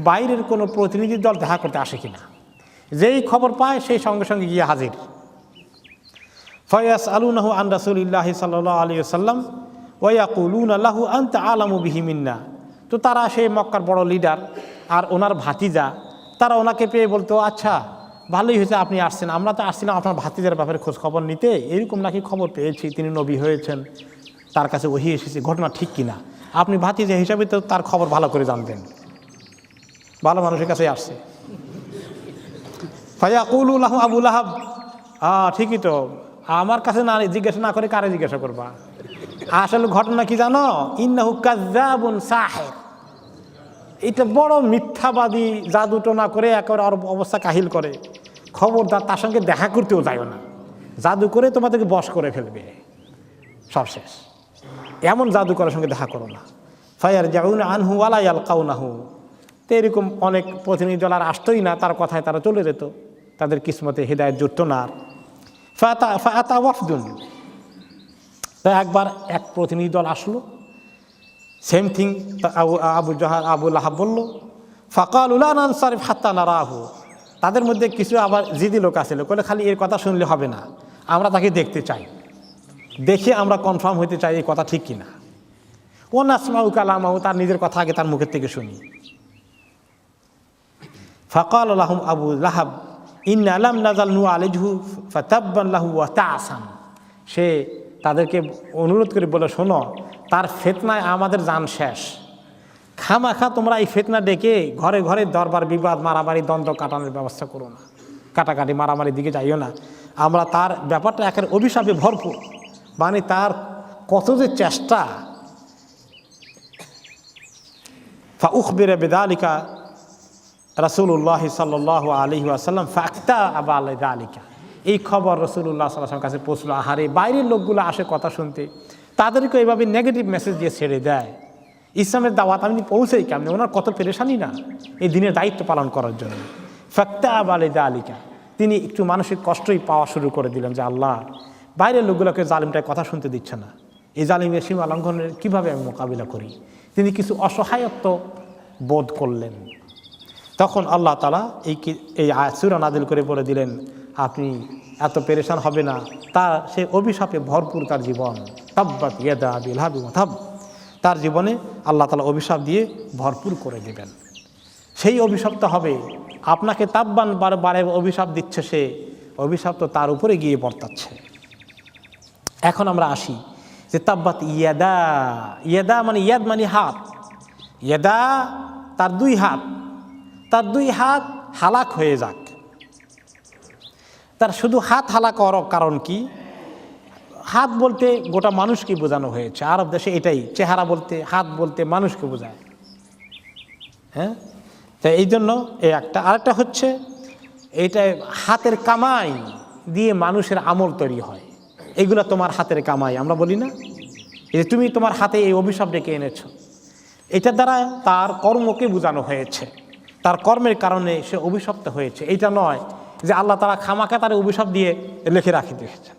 বাইরের কোনো প্রতিনিধি দল দেখা করতে আসে কিনা। যেই খবর পায় সেই সঙ্গে সঙ্গে গিয়ে হাজির। ফায়াস আলুনাহু আন রাসূলিল্লাহি সাল্লাল্লাহু আলাইহি ওয়াসাল্লাম ওয়া ইয়াকুলুনা লাহু আনতা আলামু বিহি মিন্না, তো তারা সেই মক্কার বড় লিডার আর ওনার ভাতিজা, তারা ওনাকে পেয়ে বলতো আচ্ছা ভালোই হয়েছে আপনি আসছেন, আমরা তো আসছিলাম আপনার ভাতিজার ব্যাপারে খোঁজ খবর নিতে, এরকম নাকি খবর পেয়েছি তিনি নবী হয়েছেন, তার কাছে ওহী এসেছে, ঘটনা ঠিক কিনা? আপনি ভাতিজা হিসাবে তো তার খবর ভালো করে জানতেন, ভালো মানুষের কাছে আসছে। ফায়াকুলু লাহু আবু লাহাব, ঠিকই তো, আমার কাছে না জিজ্ঞাসা না করে কারে জিজ্ঞাসা করবা? আসলে ঘটনা কি জানো? ইন্নাহু কাযযাবুন সাহির, এটা বড় মিথ্যাবাদী, জাদুটোনা করে একেবারে অবস্থা কাহিল করে, খবরদার তার সঙ্গে দেখা করতেও যাইও না, জাদু করে তোমাদেরকে বশ করে ফেলবে, সব শেষ, এমন জাদু করার সঙ্গে দেখা করো না। ফায়ারজাউনা আনহু ওয়ালা ইয়ালকাউনাহু, তো এরকম অনেক প্রতিনিধি দল আর আসতোই না, তার কথায় তারা চলে যেত, তাদের কিসমতে হেদায়েত জুটত না। আর ফাআতা ওয়াফদুন, তো একবার এক প্রতিনিধি দল আসলো, সেম থিং আবু লাহাব বলল, ফাকালু লা নানসারিফ হাত্তা নারাহু, তাদের মধ্যে কিছু আবার জিদি লোক আছিল, বলে খালি এর কথা শুনলে হবে না, আমরা তাকে দেখতে চাই, দেখে আমরা কনফার্ম হইতে চাই এই কথা ঠিক কিনা। ও নাসমাউ কালামাহু, তার নিজের কথা আগে তার মুখের থেকে শুনি। ফাকাল লাহুম আবু লাহাব ইন্না লাম নাযাল নুআলিজহু ফাতাব্বান লাহু ওয়া তা'সান, সে তাদেরকে অনুরোধ করে বলে শোনো, তার ফিতনায় আমাদের জান শেষ, খামাখা তোমরা এই ফিতনা ডেকে ঘরে ঘরে দরবার বিবাদ মারামারি দ্বন্দ্ব কাটানোর ব্যবস্থা করো না, কাটাকাটি মারামারির দিকে যাইও না, আমরা তার ব্যাপারটা একের অভিশাপে ভরপুর, মানে তার কত যে চেষ্টা। ফাউখবিরা বিযালিকা রাসূলুল্লাহ সাল্লাল্লাহু আলাইহি ওয়াসাল্লাম ফাক্তা আবা আলাইকা, এই খবর রাসূলুল্লাহ সাল্লাল্লাহু আলাইহি ওয়াসাল্লামের কাছে পৌঁছলো। আহারে বাইরের লোকগুলো আসে কথা শুনতে, তাদেরকে এইভাবে নেগেটিভ মেসেজ দিয়ে ছেড়ে দেয়, ইসলামের দাওয়াত আমি পৌঁছেই কেমনি, ওনার কত পেরেশানি না এই দিনের দায়িত্ব পালন করার জন্য। ফাক্তা আবা আলাইকা, তিনি একটু মানসিক কষ্টই পাওয়া শুরু করে দিলেন যে আল্লাহ বাইরের লোকগুলোকে জালিমটায় কথা শুনতে দিচ্ছে না, এই জালিমের সীমা লঙ্ঘনের কীভাবে আমি মোকাবিলা করি। তিনি কিছু অসহায়ত্ব বোধ করলেন। তখন আল্লাহ তাআলা এই সূরা নাযিল করে বলে দিলেন আপনি এত পেরেশান হবে না, তার সে অভিশাপে ভরপুর তার জীবন, তাব্বাত ইয়াদা আবি লাহাব ওয়া তাব, তার জীবনে আল্লাহ তাআলা অভিশাপ দিয়ে ভরপুর করে দেবেন। সেই অভিশাপটা হবে আপনাকে তাব্বান বারে অভিশাপ দিচ্ছে, সে অভিশাপ তো তার উপরে গিয়ে বর্তাচ্ছে। এখন আমরা আসি যে তাব্বাত ইয়াদা, ইয়াদা মানে ইয়াদ মানে হাত, ইয়াদা তার দুই হাত, তার দুই হাত হালাক হয়ে যাক। তার শুধু হাত হালা করার কারণ কি? হাত বলতে গোটা মানুষকে বোঝানো হয়েছে, আরব দেশে এটাই, চেহারা বলতে হাত বলতে মানুষকে বোঝায়। হ্যাঁ, তো এই জন্য এই একটা। আরেকটা হচ্ছে এইটা হাতের কামাই দিয়ে মানুষের আমল তৈরি হয়, এগুলো তোমার হাতের কামাই আমরা বলি না, এই যে তুমি তোমার হাতে এই অভিশাপ ডেকে এনেছো, এটার দ্বারা তার কর্মকে বোঝানো হয়েছে, তার কর্মের কারণে সে অভিশপ্ত হয়েছে। এইটা নয় যে আল্লাহ তারা খামাকা তার অভিশাপ দিয়ে লিখে রাখি দিয়েছেন,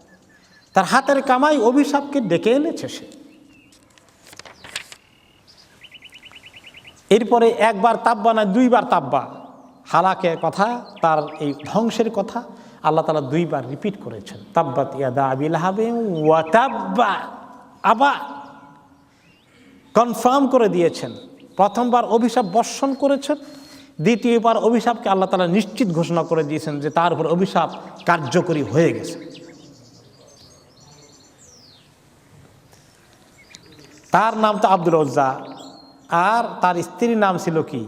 তার হাতের কামাই অভিশাপকে ডেকে এনেছে সে। এরপরে একবার তাব্বা না দুইবার তাব্বা, হালাকের কথা, তার এই ধ্বংসের কথা আল্লাহ তাআলা দুইবার রিপিট করেছেন, তাব্বাত ইয়াদা আবি লাহাবিন ওয়া তাব্বা। আবার কনফার্ম করে দিয়েছেন, প্রথমবার অভিশাপ বর্ষণ করেছেন, দ্বিতীয়বার অভিশাপকে আল্লাহ তাআলা নিশ্চিত ঘোষণা করে দিয়েছেন যে তার উপর অভিশাপ কার্যকরী হয়ে গেছে। তার নাম তো আব্দুল উজ্জা, আর তার স্ত্রীর নাম ছিল কি?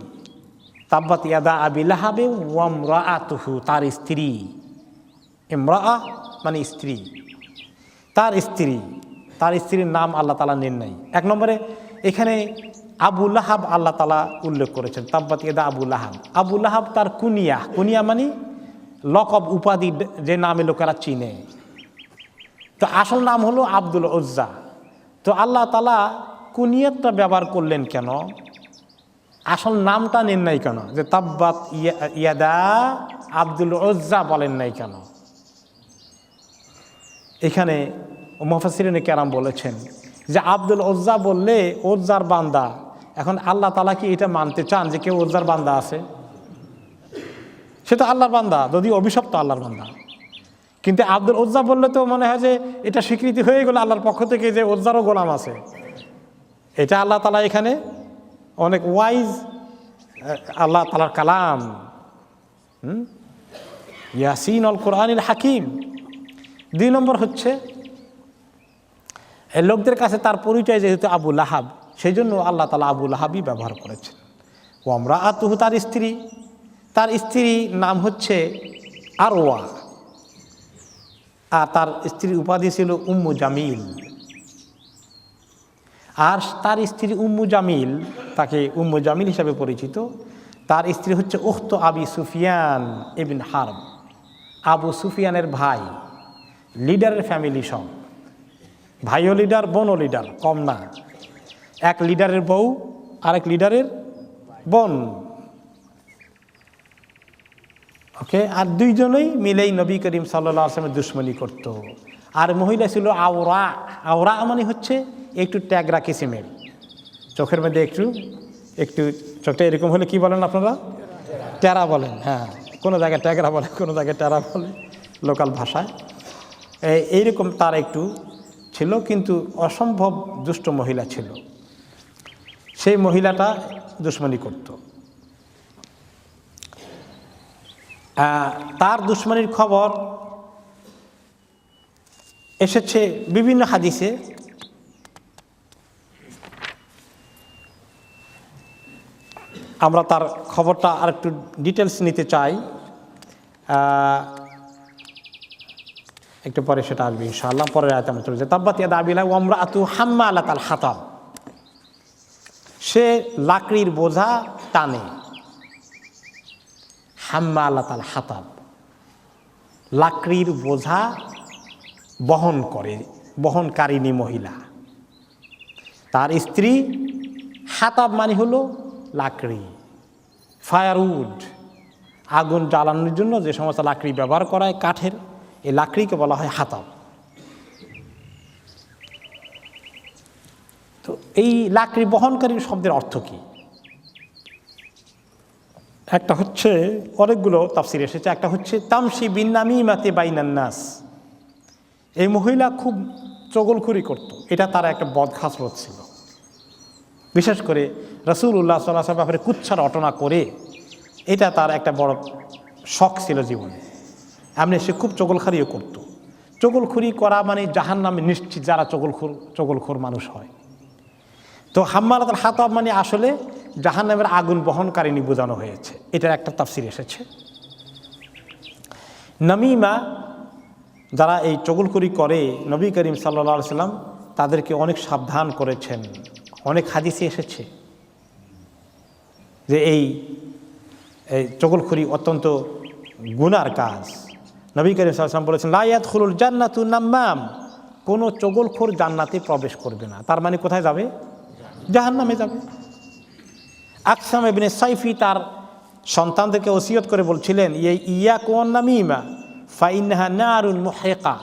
তাব্বাত ইয়াদা আবি লাহাবিন ওয়া ইমরাআতুহু, তার স্ত্রী। ইমরাআ মানে স্ত্রী, তার স্ত্রী, তার স্ত্রীর নাম আল্লাহ তাআলা নেন নাই। এক নম্বরে এখানে আবু লাহাব আল্লাহ তাআলা উল্লেখ করেছেন, তাব্বাত ইয়াদা আবু লাহাব। আবু লাহাব তার কুনিয়া, কুনিয়া মানে লকব, উপাধি, যে নামে লোকেরা চিনে। তো আসল নাম হলো আব্দুল উজ্জা। তো আল্লাহ তাআলা কুনিয়াতটা ব্যবহার করলেন কেন? আসল নামটা নেন নাই কেন? যে তাব্বাত ইয়াদা আব্দুল উজ্জা বলেন নাই কেন? এখানে মুফাসসিরিনে কেরাম বলেছেন যে আব্দুল উজ্জা বললে উজ্জার বান্দা। এখন আল্লাহ তাআলা কি এটা মানতে চান যে কেউ উজ্জার বান্দা আছে? সে তো আল্লাহর বান্দা, যদি অভিশপ্ত আল্লাহর বান্দা। কিন্তু আব্দুল উজ্জা বললে তো মনে হয় যে এটা স্বীকৃতি হয়ে গেল আল্লাহর পক্ষ থেকে যে উজ্জারও গোলাম আছে। এটা আল্লাহ তাআলা এখানে অনেক ওয়াইজ, আল্লাহ তাআলার কালাম, ইয়াসিন আল কোরআনিল হাকিম। দুই নম্বর হচ্ছে লোকদের কাছে তার পরিচয় যেহেতু আবু লাহাব, সেই জন্য আল্লাহ তাআলা আবু লাহাবই ব্যবহার করেছেন। ও ইমরাআতুহু, তার স্ত্রী, তার স্ত্রীর নাম হচ্ছে আরওয়া, আর তার স্ত্রীর উপাধি ছিল উম্মু জামিল। আর তার স্ত্রী উম্মু জামিল, তাকে উম্মু জামিল হিসাবে পরিচিত। তার স্ত্রী হচ্ছে উখত আবি সুফিয়ান ইবন হারব, আবু সুফিয়ানের ভাই, লিডারের ফ্যামিলি সব, ভাইও লিডার, বোনও লিডার, কম না। এক লিডারের বউ আরেক লিডারের বোন, ওকে। আর দুইজনেই মিলেই নবী করিম সাল্লাল্লাহু আলাইহি ওয়াসাল্লামের দুশমনি করত। আর মহিলা ছিল আওরা। আওরা মানে হচ্ছে একটু ট্যাগরা কিসিমের, চোখের মধ্যে একটু একটু চোখটা এরকম হলে কি বলেন আপনারা? ট্যারা বলেন। হ্যাঁ, কোনো জায়গায় ট্যাগরা বলে, কোনো জায়গায় ট্যারা বলে লোকাল ভাষায়। এইরকম তার একটু ছিল, কিন্তু অসম্ভব দুষ্ট মহিলা ছিল। সেই মহিলাটা দুশমনি করত। তার দুশমনির খবর এসেছে বিভিন্ন হাদিসে। আমরা তার খবরটা আর একটু ডিটেলস নিতে চাই, একটু পরে সেটা আসবে ইনশাআল্লাহ। পরের আয়াতে আমরা চলে যাই। তাব্বাত ইয়াদা আবি লাহাব ওয়া ইমরাআতুহু হাম্মালাতাল হাতাব, সে লাকড়ির বোঝা টানে। হাম্মালাতাল হাতাব, লাকড়ির বোঝা বহন করে, বহনকারিণী মহিলা। তার স্ত্রী, হাতাব মানে হলো লাকড়ি, ফায়ারউড, আগুন জ্বালানোর জন্য যে সমস্ত লাকড়ি ব্যবহার করা হয় কাঠের, এই লাকড়িকে বলা হয় হাতাব। তো এই লাকড়ি বহনকারী শব্দের অর্থ কি? একটা হচ্ছে, অনেকগুলো তাফসির এসেছে। একটা হচ্ছে তামশি বিন নামিমাতি বাইনান নাস, এই মহিলা খুব চগলখুরি করত, এটা তার একটা বদখাসরত ছিল। বিশেষ করে রাসূলুল্লাহ সাল্লাল্লাহু আলাইহি ওয়াসাল্লামের ব্যাপারে কুচ্ছা রটনা করে, এটা তার একটা বড় শখ ছিল জীবনে। এমনি সে খুব চগলখুরিও করত। চগলখুরি করা মানে জাহান্নামে নিশ্চিত যারা চগলখোর মানুষ হয়। তো হাম্মালাতুল হাতাব মানে আসলে জাহান্নামের আগুন বহনকারিণী বোঝানো হয়েছে, এটার একটা তাফসির এসেছে। নামিমা যারা এই চগলখড়ি করে নবী করিম সাল্লাল্লাহু আলাইহি সাল্লাম তাদেরকে অনেক সাবধান করেছেন। অনেক হাদিসে এসেছে যে এই চগলখড়ি অত্যন্ত গুনার কাজ। নবী করিম সাল্লাল্লাহু আলাইহি ওয়াসাল্লাম বলেছেন, লা ইয়াদখুলুল জান্নাতু নাম্মাম, কোনো চগলখোর জান্নাতে প্রবেশ করবে না। তার মানে কোথায় যাবে? জাহান্নামে যাবে। আকসাম ইবনে সাইফি তার সন্তানদেরকে ওসিয়ত করে বলছিলেন, ইয়াকুম ওয়ান নামিমা ফাইন্নাহা নারুন মুহিকা,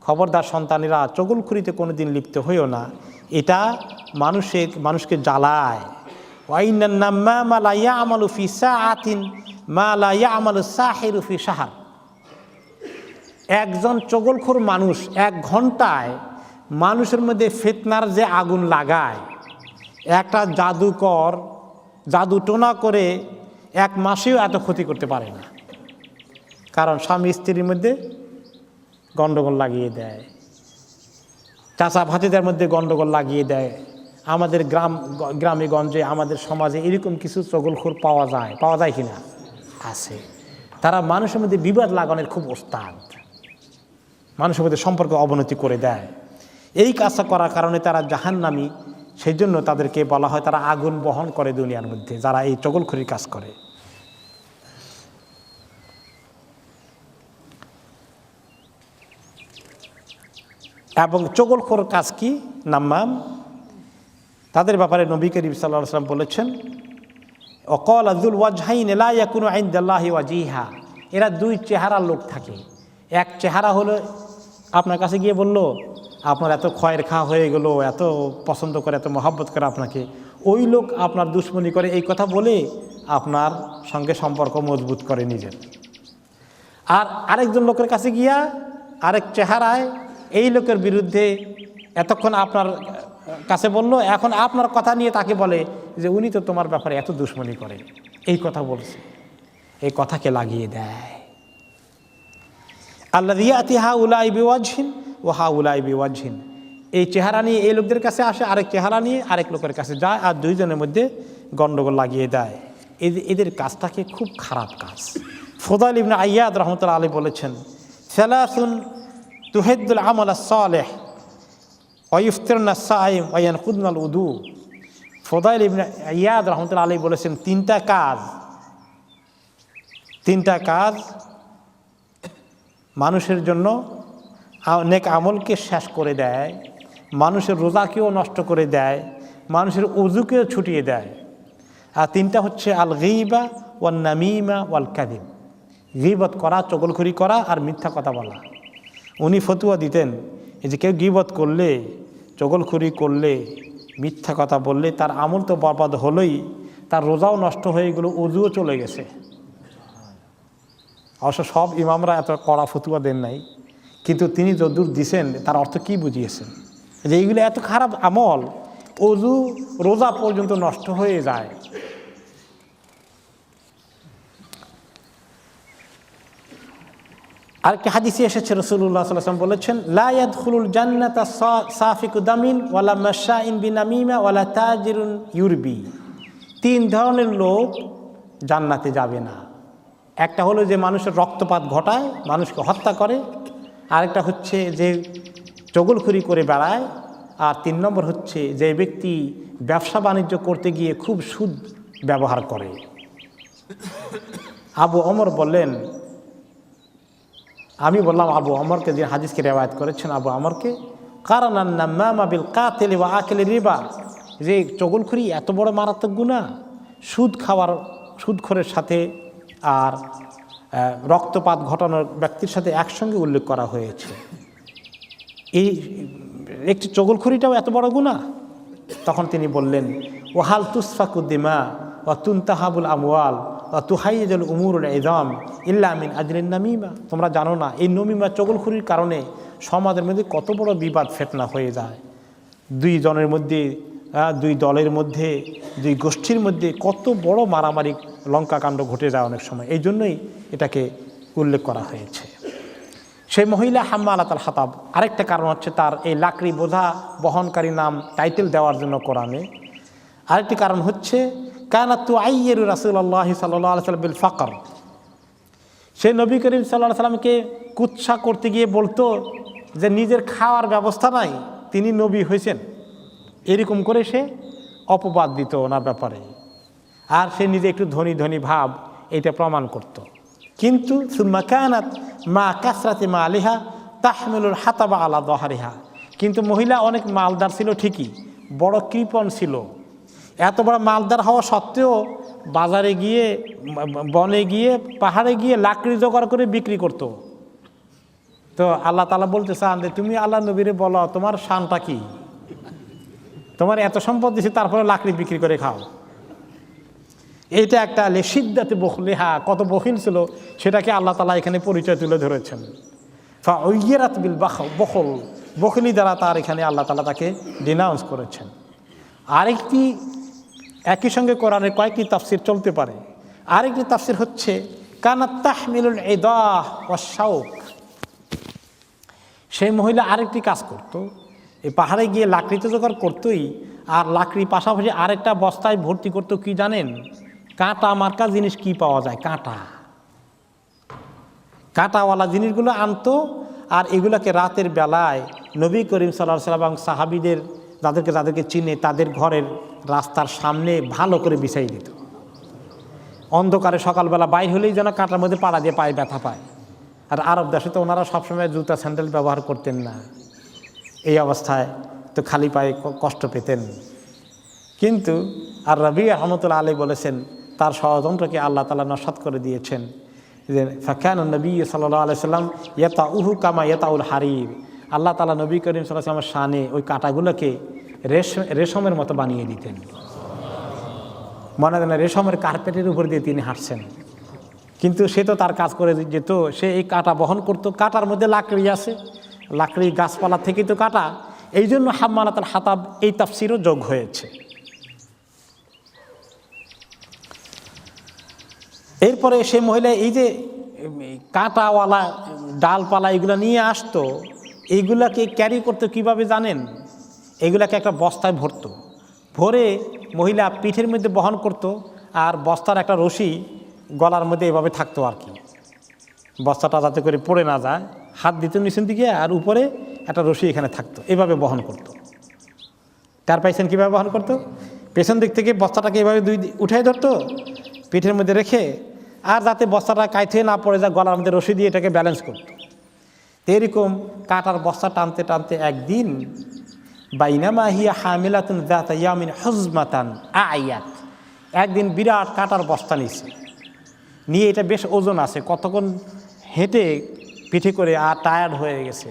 খবরদার সন্তানেরা চগলখড়িতে কোনোদিন লিপ্ত হইও না, এটা মানুষকে জ্বালায়। ওয়াইন্নান নাম্মামা লা ইয়ামালু ফি সাআতিন মা লা ইয়ামালু সাহিরু ফি শাহর, একজন চগলখোর মানুষ 1 ঘন্টায় মানুষের মধ্যে ফিতনার যে আগুন লাগায়, একটা জাদুকর জাদু টোনা করে 1 মাসেও এত ক্ষতি করতে পারে না। কারণ স্বামী স্ত্রীর মধ্যে গণ্ডগোল লাগিয়ে দেয়, চাচা ভাতিদের মধ্যে গণ্ডগোল লাগিয়ে দেয়। আমাদের গ্রামে গঞ্জে আমাদের সমাজে এরকম কিছু চগলখোর পাওয়া যায় কিনা? আছে। তারা মানুষের মধ্যে বিবাদ লাগানোর খুব ওস্তাদ, মানুষের মধ্যে সম্পর্ক অবনতি করে দেয়। এই কাজটা করার কারণে তারা জাহান্নামী। সেই জন্য তাদেরকে বলা হয় তারা আগুন বহন করে দুনিয়ার মধ্যে, যারা এই চগলখড়ির কাজ করে। এবং চগলখোর কাজ কি? নাম্মাম। তাদের ব্যাপারে নবী করিম সাল্লাল্লাহু আলাইহি ওয়াসাল্লাম বলেছেন, ওয়াকাল যুল ওয়াজহাইন লা ইয়াকুনু ইনদাল্লাহি ওয়াজিহা, এরা 2 চেহারার লোক থাকে। এক চেহারা হলো আপনার কাছে গিয়ে বলল, আপনার এত খয়ের খাওয়া হয়ে গেল, এত পছন্দ করে, এত মহব্বত করে আপনাকে, ওই লোক আপনার দুশ্মনী করে এই কথা বলে আপনার সঙ্গে সম্পর্ক মজবুত করে নিজের। আর আরেকজন লোকের কাছে গিয়া আরেক চেহারায় এই লোকের বিরুদ্ধে এতক্ষণ আপনার কাছে বলল, এখন আপনার কথা নিয়ে তাকে বলে যে উনি তো তোমার ব্যাপারে এত দুশ্মনী করে, এই কথা বলছে। এই কথাকে লাগিয়ে দেয়। আল্লাযী ইয়াতি হাউলাই বিওয়াজহিন ওয়া হাউলাই বিওয়াজহিন, এই চেহারা নিয়ে এই লোকদের কাছে আসে, আরেক চেহারা নিয়ে আরেক লোকের কাছে যায়, আর 2 জনের মধ্যে গণ্ডগোল লাগিয়ে দেয়। এদের কাজটাকে খুব খারাপ কাজ। ফুদাইল ইবনে আইয়াদ রাহমাতুল্লাহ আলাইহি বলেছেন, সালাসুন তুহিদ্দুল আমাল আস-সালিহ ওয়া ইফতিরনা আস-সাইম ওয়া ইয়ানকুদনা আল-উদু। ফুদাইল ইবনে আইয়াদ রাহমাতুল্লাহ আলাইহি বলেছেন, 3টা কাজ মানুষের জন্য নেক আমলকে শেষ করে দেয়, মানুষের রোজাকেও নষ্ট করে দেয়, মানুষের ওযুকেও ছুটিয়ে দেয়। আর 3টা হচ্ছে আল গীবা ওয়ান নামিমা ওয়াল কাযিব, গীবত করা, চগলখড়ি করা আর মিথ্যা কথা বলা। উনি ফতোয়া দিতেন এই যে কেউ গীবত করলে, চগলখড়ি করলে, মিথ্যা কথা বললে তার আমল তো বরবাদ হলোই, তার রোজাও নষ্ট হয়ে গেল, ওযুও চলে গেছে। অবশ্য সব ইমামরা এত কড়া ফতোয়া দেন নাই, কিন্তু তিনি যদ্দূর দিছেন তার অর্থ কি বুঝিয়েছেন যে এইগুলো এত খারাপ আমল, ওযু রোজা পর্যন্ত নষ্ট হয়ে যায়। আরেকটি হাদিসে এসেছে, রাসূলুল্লাহ সাল্লাল্লাহু আলাইহি ওয়াসাল্লাম বলেছেন, লা ইয়াদখুলুল জান্নাতা সাফিকু দামিন ওয়ালা মাশাইন বিনামিমা ওয়ালা তাজিরুন ইউরবি। 3 ধরনের লোক জান্নাতে যাবে না। একটা হলো যে মানুষের রক্তপাত ঘটায়, মানুষকে হত্যা করে। আরেকটা হচ্ছে যে চগলখড়ি করে বেড়ায়। আর 3 নম্বর হচ্ছে যে ব্যক্তি ব্যবসা বাণিজ্য করতে গিয়ে খুব সুদ ব্যবহার করে। আবু ওমর বললেন, আমি বললাম আবু ওমরকে, যে হাদিসকে রিওয়ায়াত করেছেন আবু ওমরকে, কারানান নাম্মামা বিল কাতিল ওয়া আকিলি রিবা, যে চগলখড়ি এত বড় মারাত্মক গুনাহ, সুদখোরের সাথে আর রক্তপাত ঘটানোর ব্যক্তির সাথে একসঙ্গে উল্লেখ করা হয়েছে। এই একটি চগলখড়িটাও এত বড় গুনাহ। তখন তিনি বললেন, ওয়াহাল তুসফাকুদ দিমা ওয়া তুনতাহাবুল আমওয়াল ওয়া তুহাইয়ুল উমুরুল ইযাম ইল্লা মিন আজলিন নামিমা। তোমরা জানো না এই নমিমা চগলখড়ির কারণে সমাজের মধ্যে কত বড় বিবাদ ফিতনা হয়ে যায়। 2 জনের মধ্যে, 2 দলের মধ্যে, 2 গোষ্ঠীর মধ্যে কত বড় মারামারি লঙ্কাকাণ্ড ঘটে যায় অনেক সময়। এই জন্যই এটাকে উল্লেখ করা হয়েছে। সেই মহিলা হাম্মালাতুল হাতাব, আরেকটা কারণ হচ্ছে তার এই লাকড়ি বোঝা বহনকারী নাম টাইটেল দেওয়ার জন্য কোরআনে। আরেকটি কারণ হচ্ছে কানাত তুআইয়িরু রাসূলুল্লাহ সাল্লাল্লাহু আলাইহি ওয়াসাল্লাম বিল ফাকর, সে নবী করিম সাল্লাল্লাহু আলাইহি সাল্লামকে কুৎসা করতে গিয়ে বলতো যে নিজের খাওয়ার ব্যবস্থা নাই, তিনি নবী হয়েছেন, এরকম করে সে অপবাদ দিত ওনার ব্যাপারে। আর সে নিজে একটু ধনী ধনী ভাব এটা প্রমাণ করত। কিন্তু সুম্মা কানাত মা কাসরাতি মা আলিহা তাহমিলুল হাতাবা আলা দহারিহা, কিন্তু মহিলা অনেক মালদার ছিল ঠিকই, বড় কৃপণ ছিল। এত বড় মালদার হওয়া সত্ত্বেও বাজারে গিয়ে, বনে গিয়ে, পাহাড়ে গিয়ে লাকড়ি জোগাড় করে বিক্রি করত। তো আল্লাহ তাআলা বলতে চান যে তুমি আল্লাহ নবীরে বলো তোমার শানটা কি, তোমার এত সম্পদ দিছে তারপরে লাকড়ি বিক্রি করে খাও। এইটা একটা লেশিদ্দাতে বখলেহা, কত বখিল ছিল সেটাকে আল্লাহ তাআলা এখানে পরিচয় তুলে ধরেছেন। ফাউইরাত বিল বখল, বখলি দ্বারা তার এখানে আল্লাহ তাআলা তাকে ডিনাউন্স করেছেন। আরেকটি একই সঙ্গে কোরআনের কয়েকটি তাফসির চলতে পারে। আরেকটি তাফসির হচ্ছে কানাত তাহমিলুল ইদাহ ওয়াশ শাউক, সেই মহিলা আরেকটি কাজ করত, এই পাহাড়ে গিয়ে লাকড়ি তো জোগাড় করতোই, আর লাকড়ি পাশাপাশি আরেকটা বস্তায় ভর্তি করতো কি জানেন, কাঁটা মার্কা জিনিস কি পাওয়া যায়, কাঁটাওয়ালা জিনিসগুলো আনতো। আর এগুলোকে রাতের বেলায় নবী করিম সাল্লাল্লাহু আলাইহি ওয়াসাল্লাম সাহাবীদের যাদেরকে চিনে তাদের ঘরের রাস্তার সামনে ভালো করে বিছাই দিত। অন্ধকারে সকালবেলা বাইর হলেই যেন কাঁটার মধ্যে পাড়া দিয়ে পায়ে ব্যথা পায়। আর আরব দেশে তো ওনারা সবসময় জুতা স্যান্ডেল ব্যবহার করতেন না, এই অবস্থায় তো খালি পায়ে কষ্ট পেতেন। কিন্তু আর রবি রহমতুল্লাহ আলাইহি বলেছেন তার ষড়যন্ত্রকে আল্লাহ তাআলা নস্যাৎ করে দিয়েছেন। যে ফাকানা নবী সাল্লাল্লাহু আলাইহি সাল্লাম ইয়াতাউহু কামা ইয়াতাউল হারির, আল্লাহ তাআলা নবী করিম সাল্লাল্লাহু আলাইহি ওয়াসাল্লামের শানে ওই কাঁটাগুলোকে রেশমের মতো বানিয়ে দিতেন। মনে হয় রেশমের কার্পেটের উপর দিয়ে তিনি হাঁটছেন। কিন্তু সে তো তার কাজ করে যেত, সে এই কাঁটা বহন করতো। কাঁটার মধ্যে লাকড়ি আছে, লাকড়ি গাছপালা থেকেই তো কাঁটা, এই জন্য হাম্মালাতুল হাতাব এই তাফসিরও যোগ হয়েছে। এরপরে সে মহিলা এই যে কাঁটাওয়ালা ডালপালা এগুলো নিয়ে আসতো, এইগুলাকে ক্যারি করতো কিভাবে জানেন, এগুলাকে একটা বস্তায় ভরতো, ভরে মহিলা পিঠের মধ্যে বহন করত। আর বস্তার একটা রশি গলার মধ্যে এভাবে থাকতো আর কি, বস্তাটা যাতে করে পড়ে না যায়, হাত দিত নিচের দিকে, আর উপরে একটা রশি এখানে থাকতো, এভাবে বহন করতো। তার পাইছেন কীভাবে বহন করতো, পেছন দিক থেকে বস্তাটাকে এভাবে উঠাই ধরতো পিঠের মধ্যে রেখে, আর যাতে বস্তাটা কাইথে না পড়ে যায় গলার মধ্যে রশি দিয়ে এটাকে ব্যালেন্স করতো। এরকম কাঁটার বস্তা টানতে টানতে একদিন বাইনামা হিয়া হামিলাতুন যাতা ইয়ামিন হুজমাতান আয়াত, একদিন বিরাট কাঁটার বস্তা নিয়ে এটা বেশ ওজন আছে, কতক্ষণ হেঁটে পিঠে করে আর টায়ার্ড হয়ে গেছে।